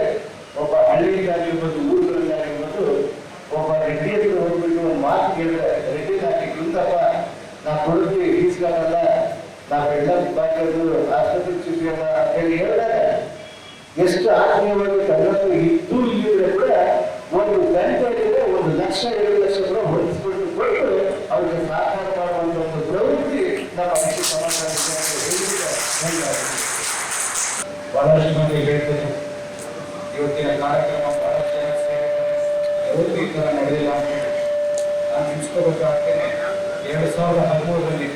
ಒಬ್ಬ ಹಳ್ಳಿಗಾಗಿರ್ಬೋದು, ಊರುಗಳಲ್ಲಾಗಿರ್ಬೋದು, ಒಬ್ಬ ರೆಡ್ಡಿ ಹತ್ರ ಹೋಗ್ಬಿಟ್ಟು ಒಂದು ಮಾತು ಕೇಳಿದ್ರೆ ರೆಡ್ಡಿ ನಾಟಿ ಕುಂತಪ್ಪ ನಾ ಕೊಡುತ್ತೀವಿ ಫೀಸ್ಗಳಲ್ಲ, ನಾವು ಎಲ್ಲ ಬಾಕಿದ್ದು ಆಸ್ಪತ್ರೆ ಚುಟ್ಟಿಯಲ್ಲ ಅಂತ ಹೇಳಿ ಹೇಳಿದಾಗ ಎಷ್ಟು ಆತ್ಮೀಯವಾಗಿ ತನ್ನಷ್ಟು ಇದ್ದು ಇಲ್ಲಿದ್ರೆ ಕೂಡ ಒಂದು ಗಂಟೆಗೆ 1 ಲಕ್ಷ 2 ಲಕ್ಷ ಕೂಡ ಹೊಡಿಸ್ಬಿಟ್ಟು ಕೊಟ್ಟು ಅವ್ರಿಗೆ ಸಹಕಾರ ಮಾಡುವಂತ ಒಂದು ಪ್ರವೃತ್ತಿ ನಮ್ಮ ಸಮಾಜ ಹೇಳ್ತೀನಿ. ಇವತ್ತಿನ ಕಾರ್ಯಕ್ರಮ ಬಹಳ ಜನ ಸೇರಿದ್ದಾರೆ. ಯಾವತ್ತೂ ಈ ಥರ ನಡೆದಿಲ್ಲ ಅಂತ ಹೇಳಿ ನಾನು ನೆನೆಸ್ಕೋಬೇಕಾಗ್ತೇನೆ. 2013ರಲ್ಲಿ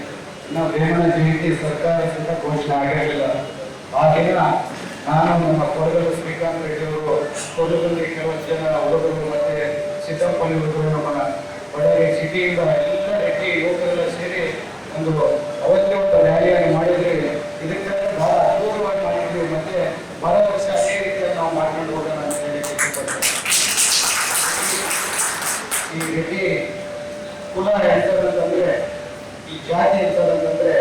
ಇನ್ನು ವೇಮನ ಜಯಂತಿ ಸರ್ಕಾರದಿಂದ ಘೋಷಣೆ ಆಗಿರಲಿಲ್ಲ. ಆ ದಿನ ನಾನು ನಮ್ಮ ಕೊಡಗಲು ಶ್ರೀಕಾಂತ್ ರೆಡ್ಡಿ ಅವರು, ಕೊಡಗಲ್ಲಿ ಕೆಲವು ಜನ ಹುಡುಗರು ಮತ್ತೆ ಸಿದ್ದಪ್ಪಲ್ಲಿ ಹುಡುಗರು, ನಮ್ಮ ಬಳ್ಳಾರಿ ಸಿಟಿಯಿಂದ ಎಲ್ಲ ರೆಡ್ಡಿ ಯುವಕರೆಲ್ಲ ಸೇರಿ ಒಂದು ಅವತ್ತೇ ಒಂದು ರ್ಯಾಲಿಯನ್ನು ಮಾಡಿದ್ವಿ. ಇದಕ್ಕೆ ಬಹಳ ಅದ್ಭುತವಾಗಿ ಮಾಡಿದ್ವಿ. ಮತ್ತೆ ಬಹಳ ವರ್ಷ ಅದೇ ರೀತಿಯಲ್ಲಿ ನಾವು ಮಾಡ್ಕೊಂಡು ಹೋಗೋಣ ಅಂತ ಹೇಳಿ ಇಷ್ಟಪಡ್ತೇವೆ. ಈ ರೆಡ್ಡಿ ಕುಲ ಎಂತದಂತಂದ್ರೆ, ಈ ಜಾತಿ ಎಂತದಂತಂದ್ರೆ,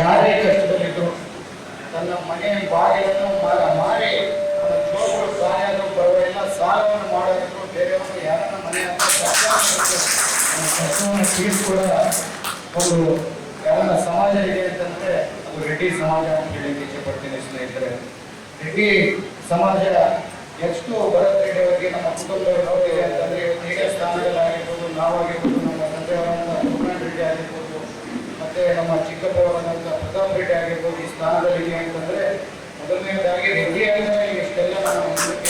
ಯಾರೇ ಕಷ್ಟದಲ್ಲಿದ್ದು ತನ್ನ ಮನೆ ಬಾಗಿಲನ್ನು ಮಾರಿ ತನ್ನ ಜೋಗಳು ಸಾಯೋದು ಬರುವೆಲ್ಲ ಸಾಲವನ್ನು ಮಾಡೋದಕ್ಕೂ ಬೇರೆಯವರು ಯಾರನ್ನ ಮನೆ ಕಷ್ಟವನ್ನು ತೀರಿಸ್ಕೊಡ ಒಂದು ಯಾರನ್ನ ಸಮಾಜ ಇದೆ ಅಂತಂದ್ರೆ ಅದು ರೆಡ್ಡಿ ಸಮಾಜ ಅಂತ ಹೇಳಲಿಕ್ಕೆ ಇಷ್ಟಪಡ್ತೀನಿ ಸ್ನೇಹಿತರೆ. ರೆಡ್ಡಿ ಸಮಾಜ ಎಷ್ಟು ಭರತ್ ರೆಡ್ಡಿ ಅವರಿಗೆ ನಮ್ಮ ಕುಟುಂಬದವರು ನೋಡಿದೆ ಅಂತಂದ್ರೆ ಹಿರಿಯ ಸ್ಥಾನಗಳಾಗಿರ್ಬೋದು, ನಾವಾಗಿರ್ಬೋದು, ನಮ್ಮ ತಂದೆಯವರಾದಂಥ ಮುಖಂಡ ರೆಡ್ಡಿ ಆಗಿರ್ಬೋದು, ಮತ್ತೆ ನಮ್ಮ ಚಿಕ್ಕಪ್ಪವರಾದಂಥ ಪ್ರತಾಪ್ ರೆಡ್ಡಿ ಆಗಿರ್ಬೋದು, ಈ ಸ್ಥಾನದಲ್ಲಿ ಅಂತಂದ್ರೆ ಮೊದಲನೇದಾಗಿ ರೆಡ್ಡಿ ಅಂದರೆ ಇಷ್ಟೆಲ್ಲ ನಮ್ಮ ಮುಂದಕ್ಕೆ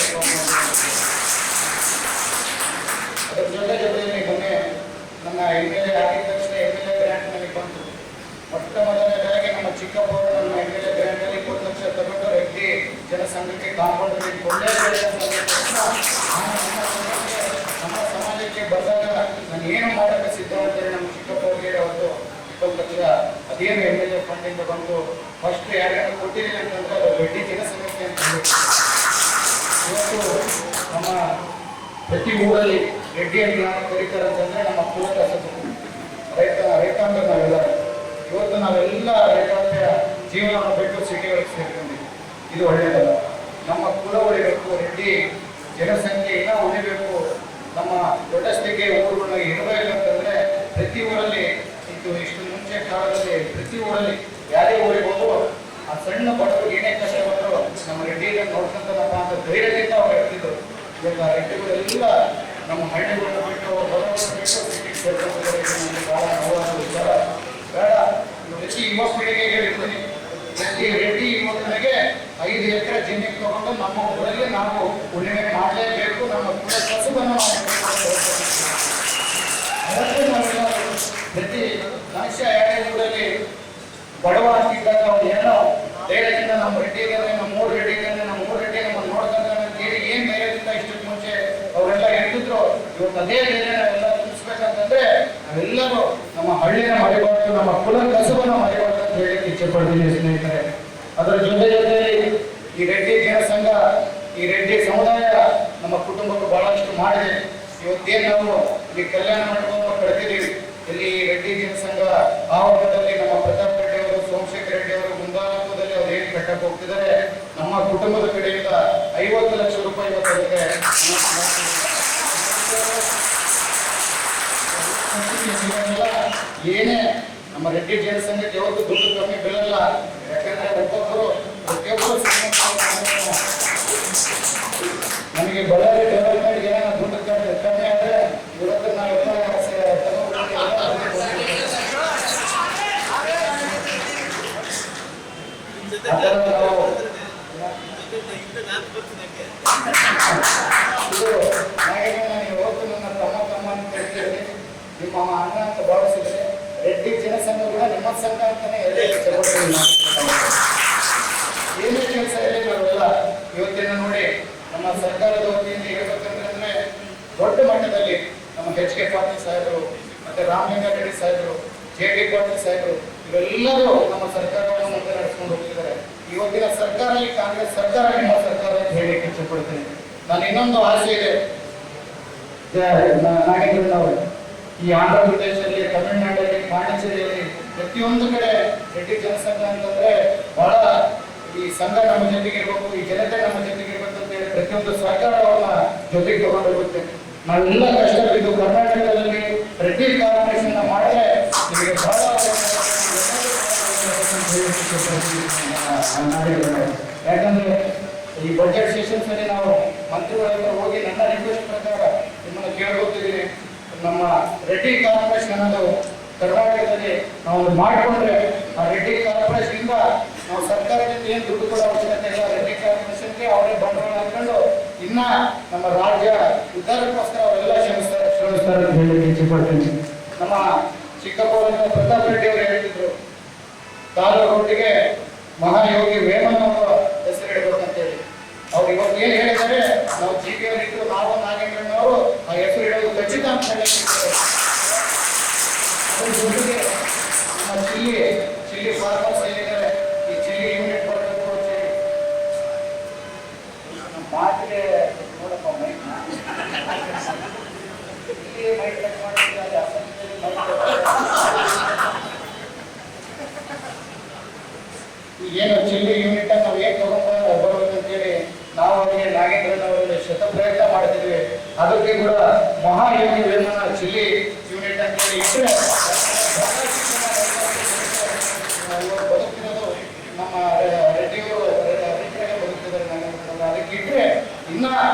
ಅದರ ಜೊತೆಯಲ್ಲಿ ಮೊನ್ನೆ ನನ್ನ MLA ಆಗಿದ ತಕ್ಷಣ MLA ಗ್ರ್ಯಾಂಟ್ ನನಗೆ ಬಂತು. ಮೊಟ್ಟ ಮೊದಲನೇದಾಗಿ ನಮ್ಮ ಚಿಕ್ಕಪ್ಪವರು ನಮ್ಮ MLA ಗ್ರ್ಯಾಂಟ್ ಅಲ್ಲಿ 20 ಲಕ್ಷ ತಗೊಂಡು ರೆಡ್ಡಿ ಜನಸಂಘಕ್ಕೆ ಕಾಂಪೌಂಡ್ ನಮ್ಮ ಸಮಾಜಕ್ಕೆ ಬಂದಾಗ ನಾನು ಏನು ಮಾಡೋಕ್ಕೆ ಸಿದ್ಧ ಅಂತೇಳಿ ನಮ್ಮ ಚಿಕ್ಕಪ್ಪವ್ರಿಗೆ ಅವತ್ತು 20 ಲಕ್ಷ ಅದೇನು MLA ಫಂಡಿಂದ ಬಂದು ಫಸ್ಟ್ ಯಾರ್ಯಾರು ಕೊಟ್ಟಿದ್ದೀನಿ ಅಂತಂದ್ರೆ ಅದು ರೆಡ್ಡಿ ಜನಸಂಘಕ್ಕೆ ಅಂತ ಹೇಳಿ. ಇವತ್ತು ನಮ್ಮ ಪ್ರತಿ ಊರಲ್ಲಿ ರೆಡ್ಡಿಯಲ್ಲಿ ಯಾರು ಕರೀತಾರೆ ಅಂತಂದ್ರೆ ನಮ್ಮ ಕುಲ ಕಸಬು ರೈತಾಂಗ ನಾವೆಲ್ಲ. ಇವತ್ತು ನಾವೆಲ್ಲ ರೈತಾಂಗ ಜೀವನವನ್ನು ಬಿಟ್ಟು ಸಿಟಿಗಳಿಗೆ ಸೇರ್ಕೊಂಡಿದ್ದೀವಿ. ಇದು ಒಳ್ಳೆಯದಲ್ಲ. ನಮ್ಮ ಕುಲ ಉಳಿಬೇಕು, ರೆಡ್ಡಿ ಜನಸಂಖ್ಯೆ ಇನ್ನೂ ಉಳಿಬೇಕು. ನಮ್ಮ ದೊಡ್ಡಸ್ತಿಗೆ ಊರುಗಳನ್ನ ಇರಬೇಕು ಅಂತಂದ್ರೆ ಪ್ರತಿ ಊರಲ್ಲಿ ಇಷ್ಟು ಮುಂಚೆ ಕಾಲದಲ್ಲಿ ಪ್ರತಿ ಊರಲ್ಲಿ ಯಾರೇ ಊರಿಗೆ ಹೋದ್ರು ಆ ಸಣ್ಣ ಬಡವರಿಗೆ ಏನೇ ಕಷ್ಟ ಬಂದ್ರು ನಮ್ಮ ರೆಡ್ಡಿಗೆ ನೋಡ್ಕೊಂತನಪ್ಪ ಅಂತ ಧೈರ್ಯದಿಂದ ಅವ್ರು ಹೇಳ್ತಿದ್ರು. ಇವಾಗ ರೆಡ್ಡಿಗಳೆಲ್ಲ ನಮ್ಮ ಹಳ್ಳಿಗಳನ್ನ ಬಿಟ್ಟು ಬಡವರು ಬಿಟ್ಟು ಸಿಟಿಗೆ ಸೇರ್ಕೊಂಡಿದ್ದಾರೆ. ನಮಗೆ ಬಹಳ ನೋವಾದ ವಿಚಾರ. ಬೇಡ, ಪ್ರತಿ ಯುವ ಪೀಳಿಗೆಗೆ ಹೇಳ್ತೀನಿ, ಪ್ರತಿ ರೆಡ್ಡಿ ಯುವಕನಿಗೆ 5 ಎಕರೆ ಜಮೀನು ತಗೊಂಡು ನಮ್ಮ ಊರಲ್ಲಿ ನಾವು ಉಳಿಮೆ ಮಾಡಲೇಬೇಕು. ನಮ್ಮ ಕುಲ ಕಸುಬನ್ನು ನಾವೆಲ್ಲ ಪ್ರತಿ ಮನುಷ್ಯ ಯಾರೇ ಊರಲ್ಲಿ ಬಡವ ಅಂತಿದ್ದಾಗ ಅವ್ರು ಏನೋ ಧೈರ್ಯದಿಂದ ನಮ್ಮ ರೆಡ್ಡಿ ಇದ್ದಾರೆ, ನಮ್ಮ ಊರು ರೆಡ್ಡಿ ಇದ್ದಾರೆ, ನಮ್ಮ ಊರು ರೆಡ್ಡಿ ನಮ್ಮನ್ನು ನೋಡ್ಕೊಂಡ್ರೆ ಅಂತೇಳಿ ಏನ್ ಧೈರ್ಯದಿಂದ ಇಷ್ಟಕ್ಕೆ ಮುಂಚೆ ಅವರೆಲ್ಲ ಹೇಳ್ತಿದ್ರು. ಇವತ್ತು ಅದೇ ಧೈರ್ಯ ನಾವೆಲ್ಲ ತಿಳಿಸ್ಬೇಕಂತಂದ್ರೆ ನಾವೆಲ್ಲರೂ ನಮ್ಮ ಹಳ್ಳಿನ ಮರಿಬಾರ್ದು, ನಮ್ಮ ಕುಲ ಕಸುಬನ್ನು ಮರಿಬಾರ್ದು ಅಂತ ಹೇಳಿ ಇಚ್ಛೆಪಡ್ತೀನಿ ಸ್ನೇಹಿತರೆ. ಅದರ ಜೊತೆಯಲ್ಲಿ ಈ ರೆಡ್ಡಿ ಜನಸಂಘ, ಈ ರೆಡ್ಡಿ ಸಮುದಾಯ ನಮ್ಮ ಕುಟುಂಬಕ್ಕೆ ಬಹಳಷ್ಟು ಮಾಡಿದೆ. ಇವತ್ತೇನು ನಾವು ಇಲ್ಲಿ ಕಲ್ಯಾಣ ಮಂಟಪವನ್ನು ಕಳೆದಿದ್ದೀವಿ. ಇಲ್ಲಿ ರೆಡ್ಡಿ ಜನಸಂಘ ಆವರಣದಲ್ಲಿ ನಮ್ಮ ಪ್ರತಾಪ್ ರೆಡ್ಡಿ ಅವರು, ಸೋಮಶೇಖರ್ ರೆಡ್ಡಿ ಅವರು ಮುಂದಾಳತ್ವದಲ್ಲಿ ಅವ್ರು ಏನು ಕಟ್ಟಕ್ಕೆ ಹೋಗ್ತಿದ್ದಾರೆ, ನಮ್ಮ ಕುಟುಂಬದ ಕಡೆಯಿಂದ 50 ಲಕ್ಷ ರೂಪಾಯಿ ಇವತ್ತಿಗೆ ಏನೇ ನಮ್ಮ ರೆಡ್ಡಿ ಜನಸಂಘಕ್ಕೆ ಯಾವತ್ತು ದುಡ್ಡು ಕಮ್ಮಿ ಬೀಳಲ್ಲ. ಯಾಕಂದ್ರೆ ಒಬ್ಬೊಬ್ಬರು ಪ್ರತಿಯೊಬ್ಬರು ನಮಗೆ ಬಳ್ಳಾರಿ ಡೆವಲಪ್ಮೆಂಟ್ ಏನಾದ್ರು ದುಡ್ಡು ಕಮ್ಮಿ ಆದರೆ ಇವತ್ತು ನಾವೆಲ್ಲ ಇವತ್ತು ನನ್ನ ತಮ್ಮ ಅಂತ ಹೇಳ್ತೀನಿ. ನಿಮ್ಮ ಅಣ್ಣ ಅಂತ ಭಾವಿಸಿದ್ರೆ ರೆಡ್ಡಿ ಜನಸಂಘ ಕೂಡ ನಿಮ್ಮ ಸಂಘ ಅಂತಾನೆ ಏನೇ ಕೆಲಸ ಹೇಳಿ ನಾವೆಲ್ಲ ಇವತ್ತಿನ ನೋಡಿ ನಮ್ಮ ಸರ್ಕಾರದ ವತಿಯಿಂದ ಹೇಳ್ಬೇಕಂದ್ರೆ ದೊಡ್ಡ ಮಟ್ಟದಲ್ಲಿ ನಮ್ಮ HK ಪಾಟೀಲ್ ಸಾಹೇಬರು, ಮತ್ತೆ ರಾಮಲಿಂಗಾರೆಡ್ಡಿ ಸಾಹೇಬರು, JD ಪಾಟೀಲ್ ಸಾಹೇಬರು ಇವೆಲ್ಲರೂ ನಮ್ಮ ಸರ್ಕಾರವನ್ನು ಮುಂದೆ ನಡೆಸ್ಕೊಂಡು ಹೋಗ್ತಿದ್ದಾರೆ. ಇವತ್ತಿನ ಸರ್ಕಾರ ಈ ಕಾಂಗ್ರೆಸ್ ಸರ್ಕಾರ ನಿಮ್ಮ ಸರ್ಕಾರ ಅಂತ ಹೇಳಿಕ್ಕೆ ಇಷ್ಟಪಡ್ತೀನಿ. ನಾನು ಇನ್ನೊಂದು ಆಸೆ ಇದೆ ನಾಗೇಂದ್ರನವರು, ಈ ಆಂಧ್ರ ಪ್ರದೇಶದಲ್ಲಿ, ತಮಿಳುನಾಡಲ್ಲಿ, ಪಾಂಡಿಚೇರಿಯಲ್ಲಿ ಪ್ರತಿಯೊಂದು ಕಡೆ ರೆಡ್ಡಿ ಜನಸಂಘ ಅಂತಂದ್ರೆ ಬಹಳ ಈ ಸಂಘ ನಮ್ಮ ಜೊತೆಗೆ ಇರಬೇಕು, ಈ ಜನತೆ ನಮ್ಮ ಜೊತೆಗೆ ಇರಬೇಕು ಅಂತ ಹೇಳಿ ಪ್ರತಿಯೊಂದು ಸರ್ಕಾರವನ್ನ ಜೊತೆಗೆ ತಗೊಂಡು ಹೋಗುತ್ತೆ. ನಾವೆಲ್ಲ ಕಷ್ಟ ಬಿದ್ದು ಕರ್ನಾಟಕದಲ್ಲಿ ರೆಡ್ಡಿ ಕಾರ್ಪೊರೇಷನ್ ಮಾಡಿದ್ರೆ ನಿಮಗೆ ಬಹಳ ಯಾಕಂದ್ರೆ ಈ ಬಜೆಟ್ ಸೆಷನ್ಸ್ ಅಲ್ಲಿ ನಾವು ಮಂತ್ರಿಗಳೆಲ್ಲ ಹೋಗಿ ನನ್ನ ರಿಕ್ವೆಸ್ಟ್ ಪ್ರಕಾರ ನಿಮ್ಮನ್ನು ಕೇಳ್ಕೊತಿದ್ದೀನಿ. ನಮ್ಮ ರೆಡ್ಡಿ ಕಾರ್ಪೊರೇಷನ್ ಅನ್ನೋದು ಕರ್ನಾಟಕದಲ್ಲಿ ನಾವು ಮಾಡಿಕೊಂಡ್ರೆ ಆ ರೆಡ್ಡಿ ಕಾರ್ಪೊರೇಷನ್ ಇಂದ ನಾವು ಸರ್ಕಾರದಿಂದ ಏನು ದುಡ್ಡು ಕೊಡೋ ಅವಶ್ಯಕತೆ ಇಲ್ಲ. ರೆಡ್ಡಿ ಕ್ರಾಸ್ ಮಿಷನ್ಗೆ ಅವರೇ ಬಂಡವಾಳ ಹಾಕೊಂಡು ಇನ್ನ ನಮ್ಮ ರಾಜ್ಯ ಉದ್ಧಾರಕ್ಕೋಸ್ಕರ ಅವರೆಲ್ಲ ಶ್ರಮಿಸ್ತಾರೆ ಅಂತ ಹೇಳಲಿಕ್ಕೆ ಇಚ್ಛೆಪಡ್ತೀನಿ. ನಮ್ಮ ಚಿಕ್ಕಪ್ಪವರಿಂದ ಪ್ರತಾಪ್ ರೆಡ್ಡಿ ಅವರು ಹೇಳ್ತಿದ್ರು, ತಾಲೂಕೊಟ್ಟಿಗೆ ಮಹಾಯೋಗಿ ವೇಮನ್ ಅವರ ಹೆಸರು ಇಡಬೇಕಂತೇಳಿ. ಅವ್ರು ಇವತ್ತು ಏನು ಹೇಳಿದ್ದಾರೆ, ನಾವು ಜಿ.ಕೆ. ಅವರಿಟ್ಟು ನಾವು ನಾಗೇಂದ್ರಣ್ಣವರು ಆ ಹೆಸರು ಇಡೋದು ಖಚಿತ ಅಂತ ಹೇಳಿದ್ದಾರೆ. ಅದ್ರ ಜೊತೆಗೆ ನಮ್ಮ ಚಿಲ್ಲಿ ಫಾರ್ಮರ್ಸ್ ಏನಿದ್ದಾರೆ, ಈ ಚಿಲ್ಲಿ ಯೂನಿಟ್ ಬರಬೇಕು ಅಂತ ಹೇಳಿ ನಮ್ಮ ಮಾತಿಗೆ ನೋಡಪ್ಪ ಮೈಕ್ ಕಟ್ ಮಾಡಿದ್ದಾರೆ. ಏನು ಚಿಲ್ಲಿ ಯೂನಿಟ್ ನಾವು ಹೇಗೆ ತಗೊಂಡ್ಬರ್ಬೇಕು ಅಂತೇಳಿ ನಾವು ಅವರಿಗೆ ನಾಗೇಂದ್ರನ್ ಅವರಿಗೆ ಶತ ಪ್ರಯತ್ನ ಮಾಡ್ತಿದ್ವಿ. ಅದಕ್ಕೆ ಕೂಡ ಮಹಾಯೋಗಿ ವೇಮನ ಚಿಲ್ಲಿ ಯೂನಿಟ್ ಅಂತೇಳಿ ಇಟ್ಟರೆ ಬದುಕಿರೋದು ನಮ್ಮ ರೆಡ್ಡಿಯವರು ಬದುಕ್ತಿದ್ದಾರೆ ನಾಗೇಂದ್ರ. ಅದಕ್ಕೆ ಇಟ್ಟರೆ ಇನ್ನ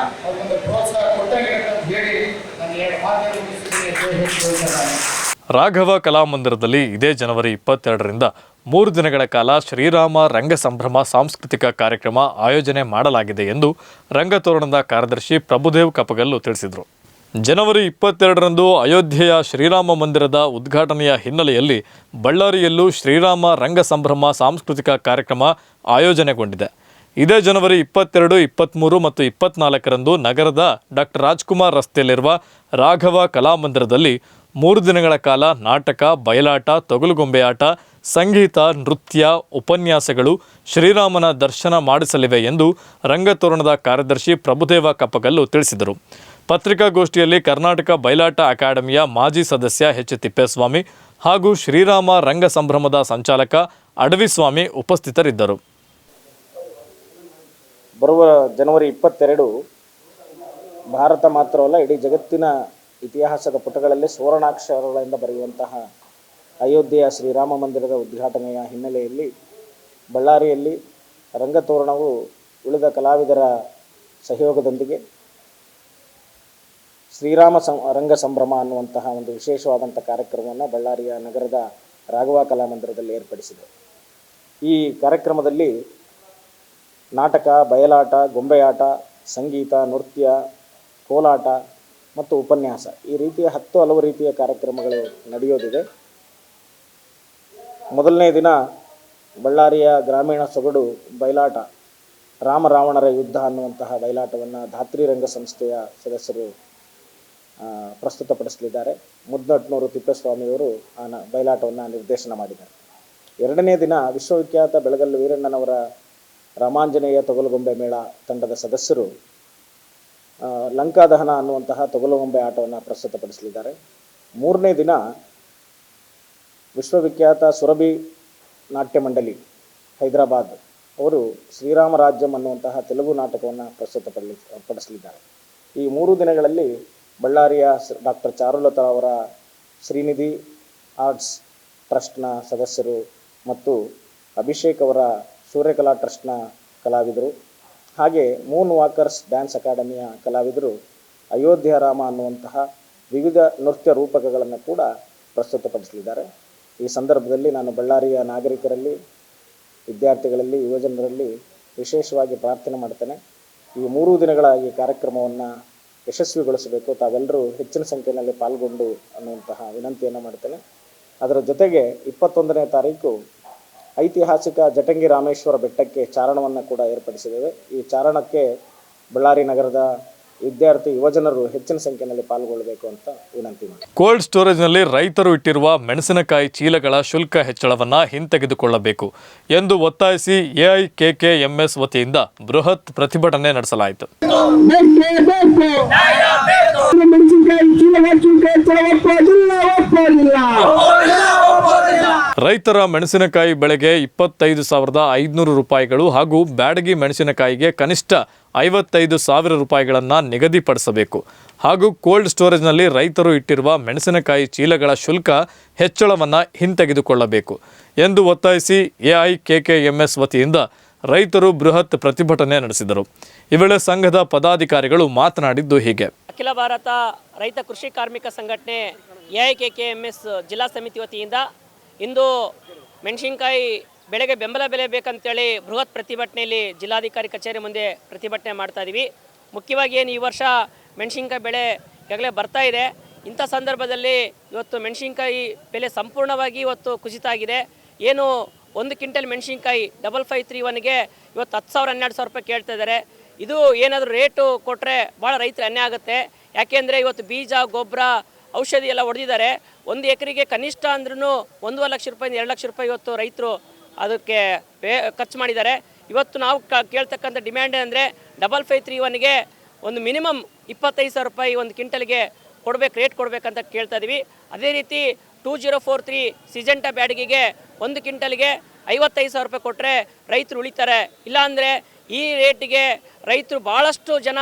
ಅದೊಂದು ಪ್ರೋತ್ಸಾಹ ಕೊಟ್ಟಾಗಿರುತ್ತೆ ಅಂತ ಹೇಳಿ ನಾನು 2 ಮಾತನ್ನು ಮುಗಿಸಿದ್ದೀನಿ. ರಾಘವ ಕಲಾಮಂದಿರದಲ್ಲಿ ಇದೇ ಜನವರಿ 22ರಿಂದ 3 ದಿನಗಳ ಕಾಲ ಶ್ರೀರಾಮ ರಂಗ ಸಂಭ್ರಮ ಸಾಂಸ್ಕೃತಿಕ ಕಾರ್ಯಕ್ರಮ ಆಯೋಜನೆ ಮಾಡಲಾಗಿದೆ ಎಂದು ರಂಗತೋರಣದ ಕಾರ್ಯದರ್ಶಿ ಪ್ರಭುದೇವ್ ಕಪಗಲ್ಲು ತಿಳಿಸಿದರು. ಜನವರಿ 22ರಂದು ಅಯೋಧ್ಯೆಯ ಶ್ರೀರಾಮ ಮಂದಿರದ ಉದ್ಘಾಟನೆಯ ಹಿನ್ನೆಲೆಯಲ್ಲಿ ಬಳ್ಳಾರಿಯಲ್ಲೂ ಶ್ರೀರಾಮ ರಂಗ ಸಂಭ್ರಮ ಸಾಂಸ್ಕೃತಿಕ ಕಾರ್ಯಕ್ರಮ ಆಯೋಜನೆಗೊಂಡಿದೆ. ಇದೇ ಜನವರಿ 22, 23 ಮತ್ತು 24ರಂದು ನಗರದ ಡಾಕ್ಟರ್ ರಾಜ್ಕುಮಾರ್ ರಸ್ತೆಯಲ್ಲಿರುವ ರಾಘವ ಕಲಾಮಂದಿರದಲ್ಲಿ 3 ದಿನಗಳ ಕಾಲ ನಾಟಕ, ಬಯಲಾಟ, ತೊಗಲುಗೊಂಬೆ ಆಟ, ಸಂಗೀತ, ನೃತ್ಯ, ಉಪನ್ಯಾಸಗಳು, ಶ್ರೀರಾಮನ ದರ್ಶನ ಮಾಡಿಸಲಿವೆ ಎಂದು ರಂಗತೋರಣದ ಕಾರ್ಯದರ್ಶಿ ಪ್ರಭುದೇವ ಕಪಗಲ್ಲು ತಿಳಿಸಿದರು. ಪತ್ರಿಕಾಗೋಷ್ಠಿಯಲ್ಲಿ ಕರ್ನಾಟಕ ಬಯಲಾಟ ಅಕಾಡೆಮಿಯ ಮಾಜಿ ಸದಸ್ಯ ಎಚ್. ತಿಪ್ಪೇಸ್ವಾಮಿ ಹಾಗೂ ಶ್ರೀರಾಮ ರಂಗ ಸಂಭ್ರಮದ ಸಂಚಾಲಕ ಅಡವಿಸ್ವಾಮಿ ಉಪಸ್ಥಿತರಿದ್ದರು. ಬರುವ ಜನವರಿ 22 ಭಾರತ ಮಾತ್ರವಲ್ಲ ಇಡೀ ಜಗತ್ತಿನ ಇತಿಹಾಸದ ಪುಟಗಳಲ್ಲಿ ಸುವರ್ಣಾಕ್ಷರಗಳಿಂದ ಬರೆಯುವಂತಹ ಅಯೋಧ್ಯೆಯ ಶ್ರೀರಾಮ ಮಂದಿರದ ಉದ್ಘಾಟನೆಯ ಹಿನ್ನೆಲೆಯಲ್ಲಿ ಬಳ್ಳಾರಿಯಲ್ಲಿ ರಂಗತೋರಣವು ಉಳಿದ ಕಲಾವಿದರ ಸಹಯೋಗದೊಂದಿಗೆ ಶ್ರೀರಾಮ ರಂಗ ಸಂಭ್ರಮ ಅನ್ನುವಂತಹ ಒಂದು ವಿಶೇಷವಾದಂಥ ಕಾರ್ಯಕ್ರಮವನ್ನು ಬಳ್ಳಾರಿಯ ನಗರದ ರಾಘವ ಕಲಾಮಂದಿರದಲ್ಲಿ ಏರ್ಪಡಿಸಿದೆ. ಈ ಕಾರ್ಯಕ್ರಮದಲ್ಲಿ ನಾಟಕ, ಬಯಲಾಟ, ಗೊಂಬೆಯಾಟ, ಸಂಗೀತ, ನೃತ್ಯ, ಕೋಲಾಟ ಮತ್ತು ಉಪನ್ಯಾಸ ಈ ರೀತಿಯ 10 ಹಲವು ರೀತಿಯ ಕಾರ್ಯಕ್ರಮಗಳು ನಡೆಯೋದಿದೆ. ಮೊದಲನೇ ದಿನ ಬಳ್ಳಾರಿಯ ಗ್ರಾಮೀಣ ಸೊಗಡು ಬಯಲಾಟ ರಾಮ ರಾವಣರ ಯುದ್ಧ ಅನ್ನುವಂತಹ ಬಯಲಾಟವನ್ನು ಧಾತ್ರಿ ರಂಗ ಸಂಸ್ಥೆಯ ಸದಸ್ಯರು ಪ್ರಸ್ತುತಪಡಿಸಲಿದ್ದಾರೆ. ಮುದ್ನಟ್ನೂರು ತಿಪ್ಪೇಸ್ವಾಮಿಯವರು ಆ ಬಯಲಾಟವನ್ನು ನಿರ್ದೇಶನ ಮಾಡಿದ್ದಾರೆ. ಎರಡನೇ ದಿನ ವಿಶ್ವವಿಖ್ಯಾತ ಬೆಳಗಲ್ಲು ವೀರಣ್ಣನವರ ರಾಮಾಂಜನೇಯ ತೊಗಲುಗೊಂಬೆ ಮೇಳ ತಂಡದ ಸದಸ್ಯರು ಲಂಕಾದಹನ ಅನ್ನುವಂತಹ ತೊಗಲುಗೊಂಬೆ ಆಟವನ್ನು ಪ್ರಸ್ತುತಪಡಿಸಲಿದ್ದಾರೆ. ಮೂರನೇ ದಿನ ವಿಶ್ವವಿಖ್ಯಾತ ಸುರಭಿ ನಾಟ್ಯ ಮಂಡಳಿ ಹೈದರಾಬಾದ್ ಅವರು ಶ್ರೀರಾಮ ರಾಜ್ಯಂ ಅನ್ನುವಂತಹ ತೆಲುಗು ನಾಟಕವನ್ನು ಪ್ರಸ್ತುತಪಡಿಸಲಿದ್ದಾರೆ. ಈ 3 ದಿನಗಳಲ್ಲಿ ಬಳ್ಳಾರಿಯ ಡಾಕ್ಟರ್ ಚಾರುಲತಾ ಅವರ ಶ್ರೀನಿಧಿ ಆರ್ಟ್ಸ್ ಟ್ರಸ್ಟ್ನ ಸದಸ್ಯರು ಮತ್ತು ಅಭಿಷೇಕ್ ಅವರ ಸೂರ್ಯಕಲಾ ಟ್ರಸ್ಟ್ನ ಕಲಾವಿದರು ಹಾಗೆ ಮೂನ್ ವಾಕರ್ಸ್ ಡ್ಯಾನ್ಸ್ ಅಕಾಡೆಮಿಯ ಕಲಾವಿದರು ಅಯೋಧ್ಯ ರಾಮ ಅನ್ನುವಂತಹ ವಿವಿಧ ನೃತ್ಯ ರೂಪಕಗಳನ್ನು ಕೂಡ ಪ್ರಸ್ತುತಪಡಿಸಲಿದ್ದಾರೆ. ಈ ಸಂದರ್ಭದಲ್ಲಿ ನಾನು ಬಳ್ಳಾರಿಯ ನಾಗರಿಕರಲ್ಲಿ, ವಿದ್ಯಾರ್ಥಿಗಳಲ್ಲಿ, ಯುವಜನರಲ್ಲಿ ವಿಶೇಷವಾಗಿ ಪ್ರಾರ್ಥನೆ ಮಾಡ್ತೇನೆ. ಈ 3 ದಿನಗಳ ಈ ಕಾರ್ಯಕ್ರಮವನ್ನು ಯಶಸ್ವಿಗೊಳಿಸಬೇಕು, ತಾವೆಲ್ಲರೂ ಹೆಚ್ಚಿನ ಸಂಖ್ಯೆಯಲ್ಲಿ ಪಾಲ್ಗೊಂಡು ಅನ್ನುವಂತಹ ವಿನಂತಿಯನ್ನು ಮಾಡ್ತೇನೆ. ಅದರ ಜೊತೆಗೆ 21ನೇ ತಾರೀಕು ಐತಿಹಾಸಿಕ ಜಟಂಗಿ ರಾಮೇಶ್ವರ ಬೆಟ್ಟಕ್ಕೆ ಚಾರಣವನ್ನು ಕೂಡ ಏರ್ಪಡಿಸಿದ್ದೇವೆ. ಈ ಚಾರಣಕ್ಕೆ ಬಳ್ಳಾರಿ ನಗರದ ವಿದ್ಯಾರ್ಥಿ ಯುವಜನರು ಹೆಚ್ಚಿನ ಸಂಖ್ಯೆಯಲ್ಲಿ ಪಾಲ್ಗೊಳ್ಳಬೇಕು ಅಂತ ವಿನಂತಿ ಮಾಡಿ. ಕೋಲ್ಡ್ ಸ್ಟೋರೇಜ್ನಲ್ಲಿ ರೈತರು ಇಟ್ಟಿರುವ ಮೆಣಸಿನಕಾಯಿ ಚೀಲಗಳ ಶುಲ್ಕ ಹೆಚ್ಚಳವನ್ನು ಹಿಂತೆಗೆದುಕೊಳ್ಳಬೇಕು ಎಂದು ಒತ್ತಾಯಿಸಿ ಎಐಕೆಕೆಎಂಎಸ್ ವತಿಯಿಂದ ಬೃಹತ್ ಪ್ರತಿಭಟನೆ ನಡೆಸಲಾಯಿತು. ರೈತರ ಮೆಣಸಿನಕಾಯಿ ಬೆಳೆಗೆ 25,500 ರೂಪಾಯಿಗಳು ಹಾಗೂ ಬ್ಯಾಡಗಿ ಮೆಣಸಿನಕಾಯಿಗೆ ಕನಿಷ್ಠ 55,000 ರೂಪಾಯಿಗಳನ್ನು ನಿಗದಿಪಡಿಸಬೇಕು ಹಾಗೂ ಕೋಲ್ಡ್ ಸ್ಟೋರೇಜ್ನಲ್ಲಿ ರೈತರು ಇಟ್ಟಿರುವ ಮೆಣಸಿನಕಾಯಿ ಚೀಲಗಳ ಶುಲ್ಕ ಹೆಚ್ಚಳವನ್ನು ಹಿಂತೆಗೆದುಕೊಳ್ಳಬೇಕು ಎಂದು ಒತ್ತಾಯಿಸಿ ಎಐಕೆಕೆಎಂಎಸ್ ವತಿಯಿಂದ ರೈತರು ಬೃಹತ್ ಪ್ರತಿಭಟನೆ ನಡೆಸಿದರು. ಈ ವೇಳೆ ಸಂಘದ ಪದಾಧಿಕಾರಿಗಳು ಮಾತನಾಡಿದ್ದು ಹೀಗೆ. ಅಖಿಲ ಭಾರತ ರೈತ ಕೃಷಿ ಕಾರ್ಮಿಕ ಸಂಘಟನೆ ಎಐಕೆಕೆಎಂಎಸ್ ಜಿಲ್ಲಾ ಸಮಿತಿ ವತಿಯಿಂದ ಇಂದು ಮೆಣಸಿನಕಾಯಿ ಬೆಳೆಗೆ ಬೆಂಬಲ ಬೆಲೆ ಬೇಕಂತೇಳಿ ಬೃಹತ್ ಪ್ರತಿಭಟನೆಯಲ್ಲಿ ಜಿಲ್ಲಾಧಿಕಾರಿ ಕಚೇರಿ ಮುಂದೆ ಪ್ರತಿಭಟನೆ ಮಾಡ್ತಾ ಇದ್ದೀವಿ. ಮುಖ್ಯವಾಗಿ ಏನು ಈ ವರ್ಷ ಮೆಣಸಿನ್ಕಾಯಿ ಬೆಳೆ ಈಗಾಗಲೇ ಬರ್ತಾ ಇದೆ. ಇಂಥ ಸಂದರ್ಭದಲ್ಲಿ ಇವತ್ತು ಮೆಣಸಿನ್ಕಾಯಿ ಬೆಲೆ ಸಂಪೂರ್ಣವಾಗಿ ಇವತ್ತು ಕುಸಿತ ಆಗಿದೆ. ಏನು 1 ಕ್ವಿಂಟಲ್ ಮೆಣಸಿನ್ಕಾಯಿ 5531ಗೆ ಇವತ್ತು 10,000 12,000 ರೂಪಾಯಿ ಕೇಳ್ತಾ ಇದ್ದಾರೆ. ಇದು ಏನಾದರೂ ರೇಟು ಕೊಟ್ಟರೆ ಭಾಳ ರೈತರು ಅನ್ಯಾಯ ಆಗುತ್ತೆ. ಯಾಕೆಂದರೆ ಇವತ್ತು ಬೀಜ ಗೊಬ್ಬರ ಔಷಧಿ ಎಲ್ಲ ಹೊಡೆದಿದ್ದಾರೆ. 1 ಎಕರೆಗೆ ಕನಿಷ್ಠ ಅಂದ್ರೂ 1.5 ಲಕ್ಷ ರೂಪಾಯಿಂದ 2 ಲಕ್ಷ ರೂಪಾಯಿ ಇವತ್ತು ರೈತರು ಅದಕ್ಕೆ ಖರ್ಚು ಮಾಡಿದ್ದಾರೆ. ಇವತ್ತು ನಾವು ಕೇಳ್ತಕ್ಕಂಥ ಡಿಮ್ಯಾಂಡ್ ಏನಂದರೆ 5531ಗೆ ಒಂದು ಮಿನಿಮಮ್ 25,000 ರೂಪಾಯಿ 1 ಕ್ವಿಂಟಲ್ಗೆ ರೇಟ್ ಕೊಡಬೇಕಂತ ಕೇಳ್ತಾ ಇದ್ದೀವಿ. ಅದೇ ರೀತಿ 2043 ಸಿಜೆಂಟಾ ಬ್ಯಾಡಗಿಗೆ 1 ಕ್ವಿಂಟಲ್ಗೆ 55,000 ರೂಪಾಯಿ ಕೊಟ್ಟರೆ ರೈತರು ಉಳಿತಾರೆ. ಇಲ್ಲಾಂದರೆ ಈ ರೇಟಿಗೆ ರೈತರು ಭಾಳಷ್ಟು ಜನ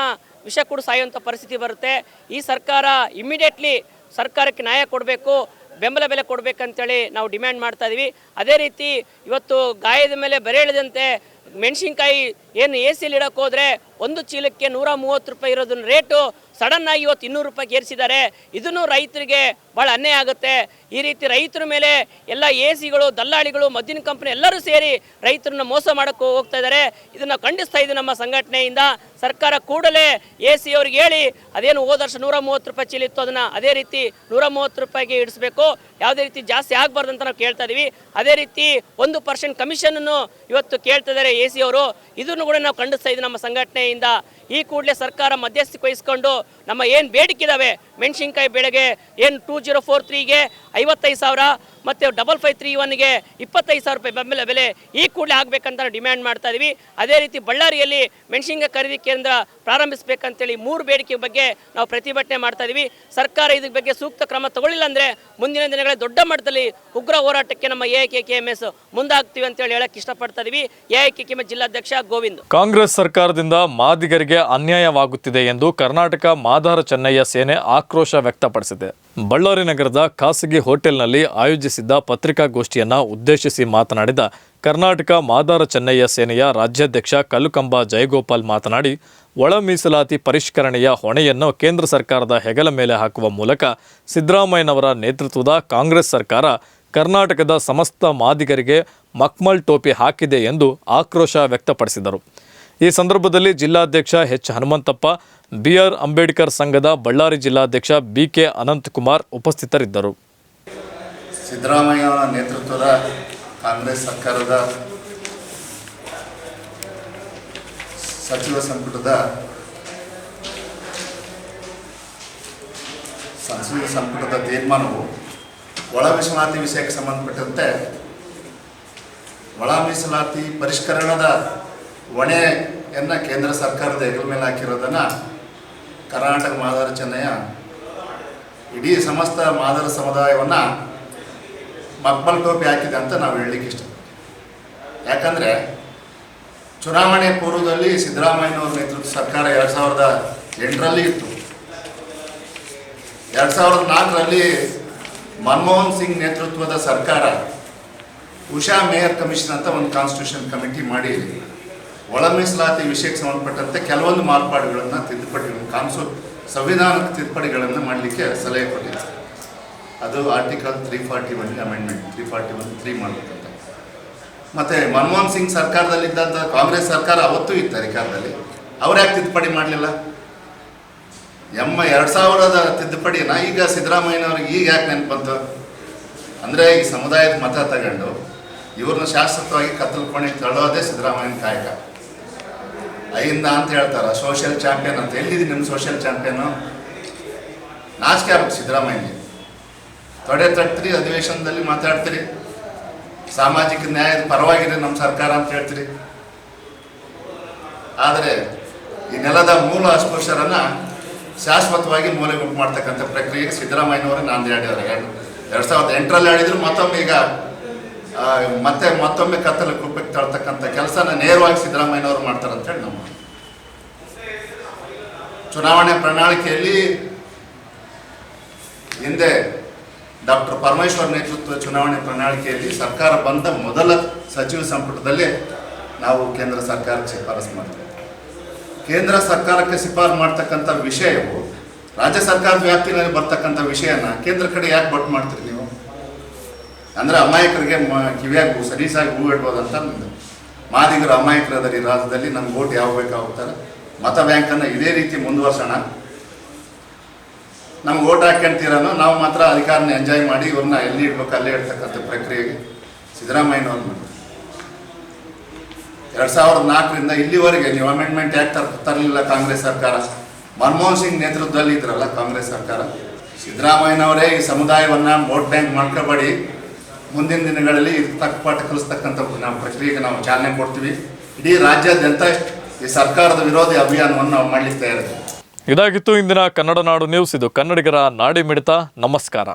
ವಿಷ ಕೂಡ ಸಾಯುವಂಥ ಪರಿಸ್ಥಿತಿ ಬರುತ್ತೆ. ಈ ಸರ್ಕಾರ ಇಮ್ಮಿಡಿಯೇಟ್ಲಿ ಸರ್ಕಾರಕ್ಕೆ ನ್ಯಾಯ ಕೊಡಬೇಕು, ಬೆಂಬಲ ಬೆಲೆ ಕೊಡಬೇಕಂತೇಳಿ ನಾವು ಡಿಮ್ಯಾಂಡ್ ಮಾಡ್ತಾ ಇದ್ದೀವಿ. ಅದೇ ರೀತಿ ಇವತ್ತು ಗಾಯದ ಮೇಲೆ ಬರೆ ಎಳೆದಂತೆ ಮೆಣಸಿನ್ಕಾಯಿ ಏನು ಎಸಿಯಲ್ಲಿ ಇಡೋಕೆ ಹೋದರೆ 1 ಚೀಲಕ್ಕೆ 130 ರೂಪಾಯಿ ಇರೋದನ್ನ ರೇಟು ಸಡನ್ನಾಗಿ ಇವತ್ತು 200 ರೂಪಾಯಿಗೆ ಏರಿಸಿದ್ದಾರೆ. ಇದನ್ನು ರೈತರಿಗೆ ಭಾಳ ಅನ್ಯಾಯ ಆಗುತ್ತೆ. ಈ ರೀತಿ ರೈತರ ಮೇಲೆ ಎಲ್ಲ ಎಸಿಗಳು, ದಲ್ಲಾಳಿಗಳು, ಮದ್ದಿನ ಕಂಪನಿ ಎಲ್ಲರೂ ಸೇರಿ ರೈತರನ್ನ ಮೋಸ ಮಾಡೋಕ್ಕೆ ಹೋಗ್ತಾ ಇದ್ದಾರೆ. ಇದನ್ನು ಖಂಡಿಸ್ತಾ ಇದ್ದೀವಿ ನಮ್ಮ ಸಂಘಟನೆಯಿಂದ. ಸರ್ಕಾರ ಕೂಡಲೇ ಎಸಿ ಅವ್ರಿಗೆ ಹೇಳಿ ಅದೇನು ಹೋದ ವರ್ಷ 130 ರೂಪಾಯಿ ಚೀಲ ಇತ್ತು ಅದನ್ನು ಅದೇ ರೀತಿ 130 ರೂಪಾಯಿಗೆ ಇಡಿಸ್ಬೇಕು. ಯಾವುದೇ ರೀತಿ ಜಾಸ್ತಿ ಆಗಬಾರ್ದು ಅಂತ ನಾವು ಕೇಳ್ತಾ ಇದ್ದೀವಿ. ಅದೇ ರೀತಿ 1% ಕಮಿಷನನ್ನು ಇವತ್ತು ಕೇಳ್ತಾ ಇದ್ದಾರೆ ಎಸಿ ಅವರು. ಇದನ್ನು ಕೂಡ ನಾವು ಖಂಡಿಸ್ತಾ ಇದ್ದೀವಿ ನಮ್ಮ ಸಂಘಟನೆಯಿಂದ. ಈ ಕೂಡಲೇ ಸರ್ಕಾರ ಮಧ್ಯಸ್ಥಿಕೆ ವಹಿಸ್ಕೊಂಡು ನಮ್ಮ ಏನು ಬೇಡಿಕೆ ಇದ್ದಾವೆ ಮೆಣಸಿನ್ಕಾಯಿ ಬೆಳೆಗೆ ಏನು 2043ಗೆ 55,000 ಮತ್ತು 5531ಗೆ 25,000 ರೂಪಾಯಿ ಬೆಂಬಲ ಬೆಲೆ ಈ ಕೂಡಲೇ ಆಗಬೇಕಂತ ನಾವು ಡಿಮ್ಯಾಂಡ್ ಮಾಡ್ತಾ ಇದ್ದೀವಿ. ಅದೇ ರೀತಿ ಬಳ್ಳಾರಿಯಲ್ಲಿ ಮೆಣಸಿನ್ಕಾಯಿ ಖರೀದಿ ಕೇಂದ್ರ ಪ್ರಾರಂಭಿಸಬೇಕಂತೇಳಿ 3 ಬೇಡಿಕೆ ಬಗ್ಗೆ ನಾವು ಪ್ರತಿಭಟನೆ ಮಾಡ್ತಾ ಇದ್ದೀವಿ. ಸರ್ಕಾರ ಇದ್ರ ಬಗ್ಗೆ ಸೂಕ್ತ ಕ್ರಮ ತಗೊಳ್ಳಿಲ್ಲ ಅಂದರೆ ಮುಂದಿನ ದಿನಗಳಲ್ಲಿ ದೊಡ್ಡ ಮಟ್ಟದಲ್ಲಿ ಉಗ್ರ ಹೋರಾಟಕ್ಕೆ ನಮ್ಮ AIKKMS ಮುಂದಾಗ್ತೀವಿ ಅಂತೇಳಿ ಹೇಳಕ್ಕೆ ಇಷ್ಟಪಡ್ತಾ ಇದ್ದೀವಿ. AIKKMS ಜಿಲ್ಲಾಧ್ಯಕ್ಷ ಗೋವಿಂದ್. ಕಾಂಗ್ರೆಸ್ ಸರ್ಕಾರದಿಂದ ಮಾದಿಗರಿಗೆ ಅನ್ಯಾಯವಾಗುತ್ತಿದೆ ಎಂದು ಕರ್ನಾಟಕ ಮಾದಾರ ಚೆನ್ನಯ್ಯ ಸೇನೆ ಆಕ್ರೋಶ ವ್ಯಕ್ತಪಡಿಸಿದೆ. ಬಳ್ಳಾರಿ ನಗರದ ಖಾಸಗಿ ಹೋಟೆಲ್ನಲ್ಲಿ ಆಯೋಜಿಸಿದ್ದ ಪತ್ರಿಕಾಗೋಷ್ಠಿಯನ್ನು ಉದ್ದೇಶಿಸಿ ಮಾತನಾಡಿದ ಕರ್ನಾಟಕ ಮಾದಾರ ಚೆನ್ನಯ್ಯ ಸೇನೆಯ ರಾಜ್ಯಾಧ್ಯಕ್ಷ ಕಲ್ಲುಕಂಬ ಜಯಗೋಪಾಲ್ ಮಾತನಾಡಿ, ಒಳ ಮೀಸಲಾತಿ ಪರಿಷ್ಕರಣೆಯ ಹೊಣೆಯನ್ನು ಕೇಂದ್ರ ಸರ್ಕಾರದ ಹೆಗಲ ಮೇಲೆ ಹಾಕುವ ಮೂಲಕ ಸಿದ್ದರಾಮಯ್ಯನವರ ನೇತೃತ್ವದ ಕಾಂಗ್ರೆಸ್ ಸರ್ಕಾರ ಕರ್ನಾಟಕದ ಸಮಸ್ತ ಮಾದಿಗರಿಗೆ ಮಕ್ಮಲ್ ಟೋಪಿ ಹಾಕಿದೆ ಎಂದು ಆಕ್ರೋಶ ವ್ಯಕ್ತಪಡಿಸಿದರು. ಈ ಸಂದರ್ಭದಲ್ಲಿ ಜಿಲ್ಲಾಧ್ಯಕ್ಷ ಎಚ್ ಹನುಮಂತಪ್ಪ, BR ಅಂಬೇಡ್ಕರ್ ಸಂಘದ ಬಳ್ಳಾರಿ ಜಿಲ್ಲಾಧ್ಯಕ್ಷ BK ಅನಂತಕುಮಾರ್ ಉಪಸ್ಥಿತರಿದ್ದರು. ಸಿದ್ದರಾಮಯ್ಯ ನೇತೃತ್ವದ ಕಾಂಗ್ರೆಸ್ ಸರ್ಕಾರದ ಸಚಿವ ಸಂಪುಟದ ತೀರ್ಮಾನವು ಒಳ ಮೀಸಲಾತಿ ವಿಷಯಕ್ಕೆ ಸಂಬಂಧಪಟ್ಟಂತೆ ಒಳ ಮೀಸಲಾತಿ ಪರಿಷ್ಕರಣದ ಹೊಣೆಯನ್ನು ಕೇಂದ್ರ ಸರ್ಕಾರದ ಹೆಗಲ ಮೇಲೆ ಹಾಕಿರೋದನ್ನು ಕರ್ನಾಟಕ ಮಾದಾರ ಚೆನ್ನಯ್ಯ ಇಡೀ ಸಮಸ್ತ ಮಾದಾರ ಸಮುದಾಯವನ್ನು ಮಕ್ಮಲ್ ಟೋಪಿ ಹಾಕಿದೆ ಅಂತ ನಾವು ಹೇಳಲಿಕ್ಕೆ ಇಷ್ಟ. ಯಾಕಂದರೆ ಚುನಾವಣೆ ಪೂರ್ವದಲ್ಲಿ ಸಿದ್ದರಾಮಯ್ಯನವರ ನೇತೃತ್ವದ ಸರ್ಕಾರ 2008ರಲ್ಲಿ ಇತ್ತು. 2004ರಲ್ಲಿ ಮನಮೋಹನ್ ಸಿಂಗ್ ನೇತೃತ್ವದ ಸರ್ಕಾರ ಉಷಾ ಮೇಯರ್ ಕಮಿಷನ್ ಅಂತ ಒಂದು ಕಾನ್ಸ್ಟಿಟ್ಯೂಷನ್ ಕಮಿಟಿ ಮಾಡಿ ಒಳ ಮೀಸಲಾತಿ ವಿಷಯಕ್ಕೆ ಸಂಬಂಧಪಟ್ಟಂತೆ ಕೆಲವೊಂದು ಮಾರ್ಪಾಡುಗಳನ್ನು ಸಂವಿಧಾನಕ್ಕೆ ತಿದ್ದುಪಡಿಗಳನ್ನು ಮಾಡಲಿಕ್ಕೆ ಸಲಹೆ ಕೊಟ್ಟಿದೆ. ಅದು ಆರ್ಟಿಕಲ್ 341 ಅಮೆಂಡ್ಮೆಂಟ್ 341(3) ಮಾಡಬೇಕಂತ. ಮತ್ತು ಮನಮೋಹನ್ ಸಿಂಗ್ ಸರ್ಕಾರದಲ್ಲಿದ್ದಂಥ ಕಾಂಗ್ರೆಸ್ ಸರ್ಕಾರ ಅವತ್ತೂ ಇತ್ತು ಅಧಿಕಾರದಲ್ಲಿ, ಅವ್ರು ಯಾಕೆ ತಿದ್ದುಪಡಿ ಮಾಡಲಿಲ್ಲ? 2000ದ ತಿದ್ದುಪಡಿನ ಈಗ ಸಿದ್ದರಾಮಯ್ಯನವ್ರಿಗೆ ಈಗ ಯಾಕೆ ನೆನಪು ಬಂತು ಅಂದರೆ, ಈ ಸಮುದಾಯದ ಮತ ತಗೊಂಡು ಇವ್ರನ್ನ ಶಾಶ್ವತವಾಗಿ ಕತ್ತಲು ಕೋಣೆಗೆ ತಳ್ಳೋದೇ ಸಿದ್ದರಾಮಯ್ಯನ ಕಾಯಕ. ಅಯಿಂದ ಅಂತ ಹೇಳ್ತಾರೆ ಸೋಷಿಯಲ್ ಚಾಂಪಿಯನ್ ಅಂತ. ಎಲ್ಲಿದೆ ನಿಮ್ಮ ಸೋಷಿಯಲ್ ಚಾಂಪಿಯನು? ನಾಚಿಕೆ ಆಗ್ಬೇಕು ಸಿದ್ದರಾಮಯ್ಯನಿಗೆ. ತೊಡೆ ತಟ್ತೀರಿ, ಅಧಿವೇಶನದಲ್ಲಿ ಮಾತಾಡ್ತೀರಿ, ಸಾಮಾಜಿಕ ನ್ಯಾಯದ ಪರವಾಗಿದೆ ನಮ್ಮ ಸರ್ಕಾರ ಅಂತ ಹೇಳ್ತೀರಿ. ಆದರೆ ಈ ನೆಲದ ಮೂಲ ಅಸ್ಪೃಶ್ಯರನ್ನು ಶಾಶ್ವತವಾಗಿ ಮೂಲೆಗುಂಪು ಮಾಡ್ತಕ್ಕಂಥ ಪ್ರಕ್ರಿಯೆಗೆ ಸಿದ್ದರಾಮಯ್ಯನವರು ನಾಂದಿ ಆಡಿದ್ದಾರೆ. 2008ರಲ್ಲಿ ಆಡಿದ್ರು, ಮತ್ತೊಮ್ಮೆ ಈಗ ಮತ್ತೊಮ್ಮೆ ಕತ್ತಲು ಕುಪ್ಪಕ್ಕೆ ತಳ್ತಕ್ಕಂಥ ಕೆಲಸನ ನೇರವಾಗಿ ಸಿದ್ದರಾಮಯ್ಯನವರು ಮಾಡ್ತಾರೆ ಅಂತೇಳಿ ನಮ್ಮ ಚುನಾವಣೆ ಪ್ರಣಾಳಿಕೆಯಲ್ಲಿ ಹಿಂದೆ ಡಾಕ್ಟರ್ ಪರಮೇಶ್ವರ್ ನೇತೃತ್ವದ ಚುನಾವಣೆ ಪ್ರಣಾಳಿಕೆಯಲ್ಲಿ ಸರ್ಕಾರ ಬಂದ ಮೊದಲ ಸಚಿವ ಸಂಪುಟದಲ್ಲಿ ನಾವು ಕೇಂದ್ರ ಸರ್ಕಾರಕ್ಕೆ ಶಿಫಾರಸು ಮಾಡ್ತೇವೆ. ಕೇಂದ್ರ ಸರ್ಕಾರಕ್ಕೆ ಶಿಫಾರಸು ಮಾಡ್ತಕ್ಕಂಥ ವಿಷಯವು ರಾಜ್ಯ ಸರ್ಕಾರದ ವ್ಯಾಪ್ತಿಯಲ್ಲಿ ಬರ್ತಕ್ಕಂಥ ವಿಷಯನ ಕೇಂದ್ರ ಕಡೆ ಯಾಕೆ ಬೊಟ್ಟು ಮಾಡ್ತೀರಿ ನೀವು? ಅಂದರೆ ಅಮಾಯಕರಿಗೆ ಕಿವಿಯಾಗಿ ಸಲೀಸಾಗಿ ಹೂ ಇಡ್ಬೋದಂತ ಮಾದಿಗರ ಅಮಾಯಕರದಲ್ಲಿ ರಾಜ್ಯದಲ್ಲಿ ನಮ್ಗೆ ಓಟ್ ಯಾವ ಬೇಕಾಗ್ತಾರೆ. ಮತ ಬ್ಯಾಂಕನ್ನು ಇದೇ ರೀತಿ ಮುಂದುವರ್ಸೋಣ. ನಮ್ಗೆ ಓಟ್ ಹಾಕ್ಯಂತೀರನೋ ನಾವು ಮಾತ್ರ ಅಧಿಕಾರನ ಎಂಜಾಯ್ ಮಾಡಿ ಇವ್ರನ್ನ ಎಲ್ಲಿ ಇಡ್ಬೇಕು ಅಲ್ಲೇ ಇಡ್ತಕ್ಕಂಥ ಪ್ರಕ್ರಿಯೆಗೆ ಸಿದ್ದರಾಮಯ್ಯನವ್ರು 2004ರಿಂದ ಇಲ್ಲಿವರೆಗೆ ನೀವು ಅಮೆಂಡ್ಮೆಂಟ್ ಯಾಕೆ ತರಲಿಲ್ಲ ಕಾಂಗ್ರೆಸ್ ಸರ್ಕಾರ? ಮನಮೋಹನ್ ಸಿಂಗ್ ನೇತೃತ್ವದಲ್ಲಿ ಇದ್ರಲ್ಲ ಕಾಂಗ್ರೆಸ್ ಸರ್ಕಾರ. ಸಿದ್ದರಾಮಯ್ಯನವರೇ ಈ ಸಮುದಾಯವನ್ನು ವೋಟ್ ಬ್ಯಾಂಕ್ ಮಾಡ್ಕೋಬೇಡಿ, ಮುಂದಿನ ದಿನಗಳಲ್ಲಿ ಇದು ತಕ್ಕ ಪಾಠ ಕಲಿಸ್ತಕ್ಕಂಥ ನಾವು ಪ್ರಕ್ರಿಯೆಗೆ ನಾವು ಚಾಲನೆ ಕೊಡ್ತೀವಿ. ಇಡೀ ರಾಜ್ಯಾದ್ಯಂತ ಈ ಸರ್ಕಾರದ ವಿರೋಧಿ ಅಭಿಯಾನವನ್ನು ನಾವು ಮಾಡಲಿಕ್ಕೆ ತಯಾರಿದ್ದೀವಿ. ಇದಾಗಿತ್ತು ಇಂದಿನ ಕನ್ನಡ ನಾಡು ನ್ಯೂಸ್. ಇದು ಕನ್ನಡಿಗರ ನಾಡಿ ಮಿಡಿತ. ನಮಸ್ಕಾರ.